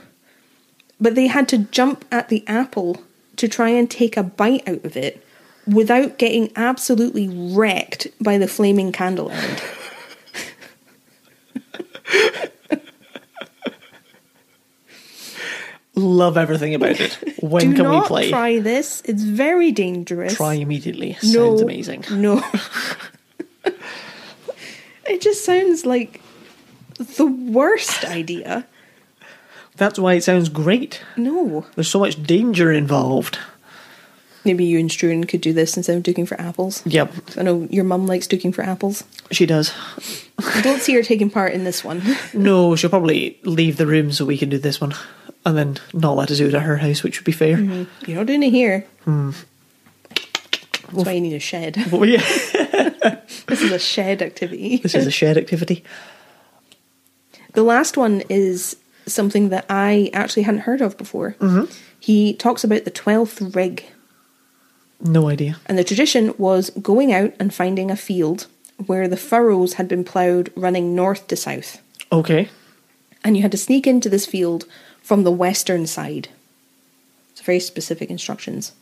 But they had to jump at the apple to try and take a bite out of it without getting absolutely wrecked by the flaming candle end. Love everything about it. When can we play? Do not try this. It's very dangerous. Try immediately. Sounds amazing. No. It just sounds like the worst idea. That's why it sounds great. No. There's so much danger involved. Maybe you and Struan could do this instead of duking for apples. Yep. I know your mum likes duking for apples. She does. I don't see her taking part in this one. No, she'll probably leave the room so we can do this one. And then not let us do it at her house, which would be fair. Mm-hmm. You're not doing it here. That's why you need a shed. Well, yeah. This is a shed activity. This is a shed activity. The last one is something that I actually hadn't heard of before. Mm-hmm. He talks about the 12th rig. No idea. And the tradition was going out and finding a field where the furrows had been ploughed running north to south. Okay. And you had to sneak into this field from the western side. It's very specific instructions.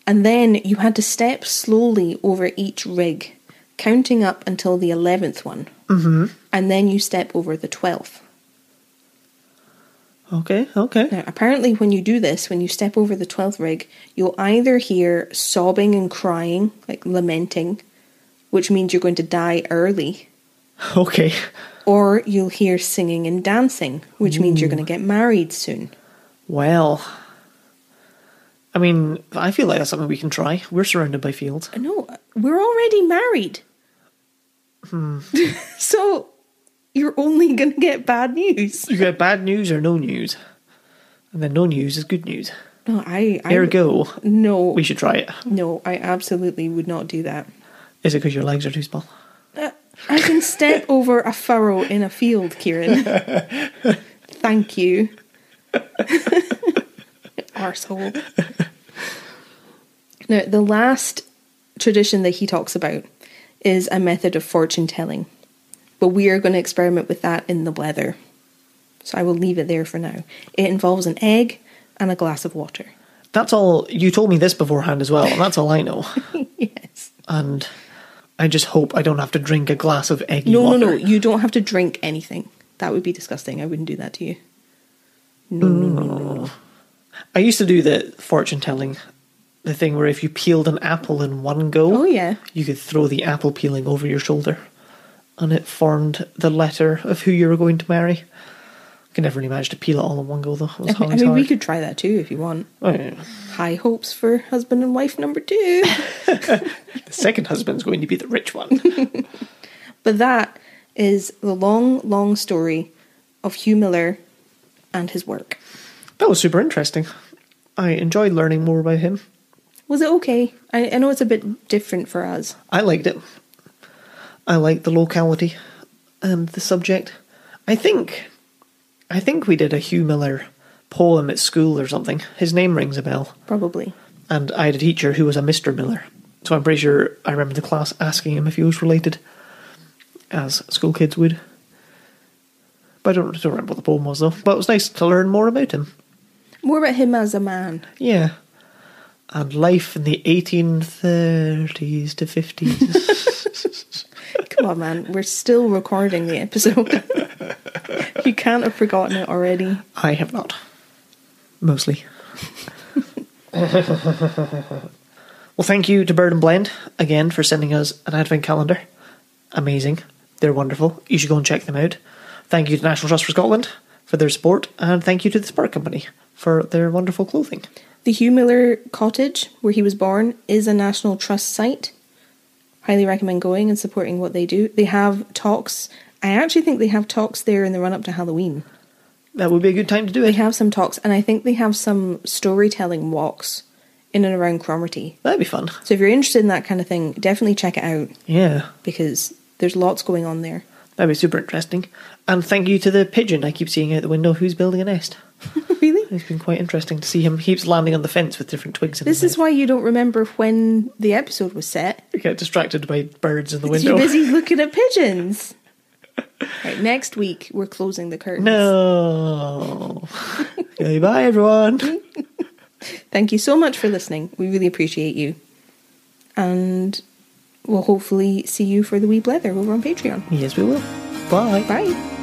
And then you had to step slowly over each rig, counting up until the 11th one. Mm-hmm. And then you step over the 12th. Okay. Now, apparently when you do this, when you step over the 12th rig, you'll either hear sobbing and crying, like lamenting, which means you're going to die early. Okay. Or you'll hear singing and dancing, which means you're going to get married soon. Well, I mean, I feel like that's something we can try. We're surrounded by fields. No, we're already married. So you're only going to get bad news. You get bad news or no news. And then no news is good news. No, Ergo, no, we should try it. No, I absolutely would not do that. Is it because your legs are too small? I can step over a furrow in a field, Kieran. Thank you. Arsehole. Now, the last tradition that he talks about is a method of fortune telling. But we are going to experiment with that in the weather. So I will leave it there for now. It involves an egg and a glass of water. That's all. You told me this beforehand as well, and that's all I know. Yes. And I just hope I don't have to drink a glass of eggy water. No. You don't have to drink anything. That would be disgusting. I wouldn't do that to you. No. I used to do the fortune telling, the thing where if you peeled an apple in one go, Oh, yeah. you could throw the apple peeling over your shoulder. And it formed the letter of who you were going to marry. I could never really manage to peel it all in one go, though. It was I mean, we could try that too if you want. Oh, yeah. High hopes for husband and wife number 2. The second husband's going to be the rich one. But that is the long, long story of Hugh Miller and his work. That was super interesting. I enjoyed learning more about him. Was it okay? I know it's a bit different for us. I liked it. I liked the locality and the subject. I think we did a Hugh Miller poem at school or something. His name rings a bell. Probably. And I had a teacher who was a Mr. Miller. So I'm pretty sure I remember the class asking him if he was related, as school kids would. But I don't remember what the poem was, though. But it was nice to learn more about him. More about him as a man. Yeah. And life in the 1830s to 50s. Come on, man. We're still recording the episode. You can't have forgotten it already. I have not. Mostly. Well, thank you to Bird and Blend again for sending us an advent calendar. Amazing. They're wonderful. You should go and check them out. Thank you to National Trust for Scotland for their support, and thank you to the Spur Company for their wonderful clothing. The Hugh Miller Cottage, where he was born, is a National Trust site. Highly recommend going and supporting what they do. They have talks. I actually think they have talks there in the run-up to Halloween. That would be a good time to do it. They have some talks, and I think they have some storytelling walks in and around Cromarty. That'd be fun. So if you're interested in that kind of thing, definitely check it out. Yeah. Because there's lots going on there. That'd be super interesting. And thank you to the pigeon I keep seeing out the window who's building a nest. Really? It's been quite interesting to see him. He keeps landing on the fence with different twigs in This his is why you don't remember when the episode was set. I get distracted by birds in the Because window. you're busy looking at pigeons. Right, next week we're closing the curtains. No. Okay, bye everyone. Thank you so much for listening. We really appreciate you. And we'll hopefully see you for the wee blether over on Patreon. Yes, we will. Bye. Bye.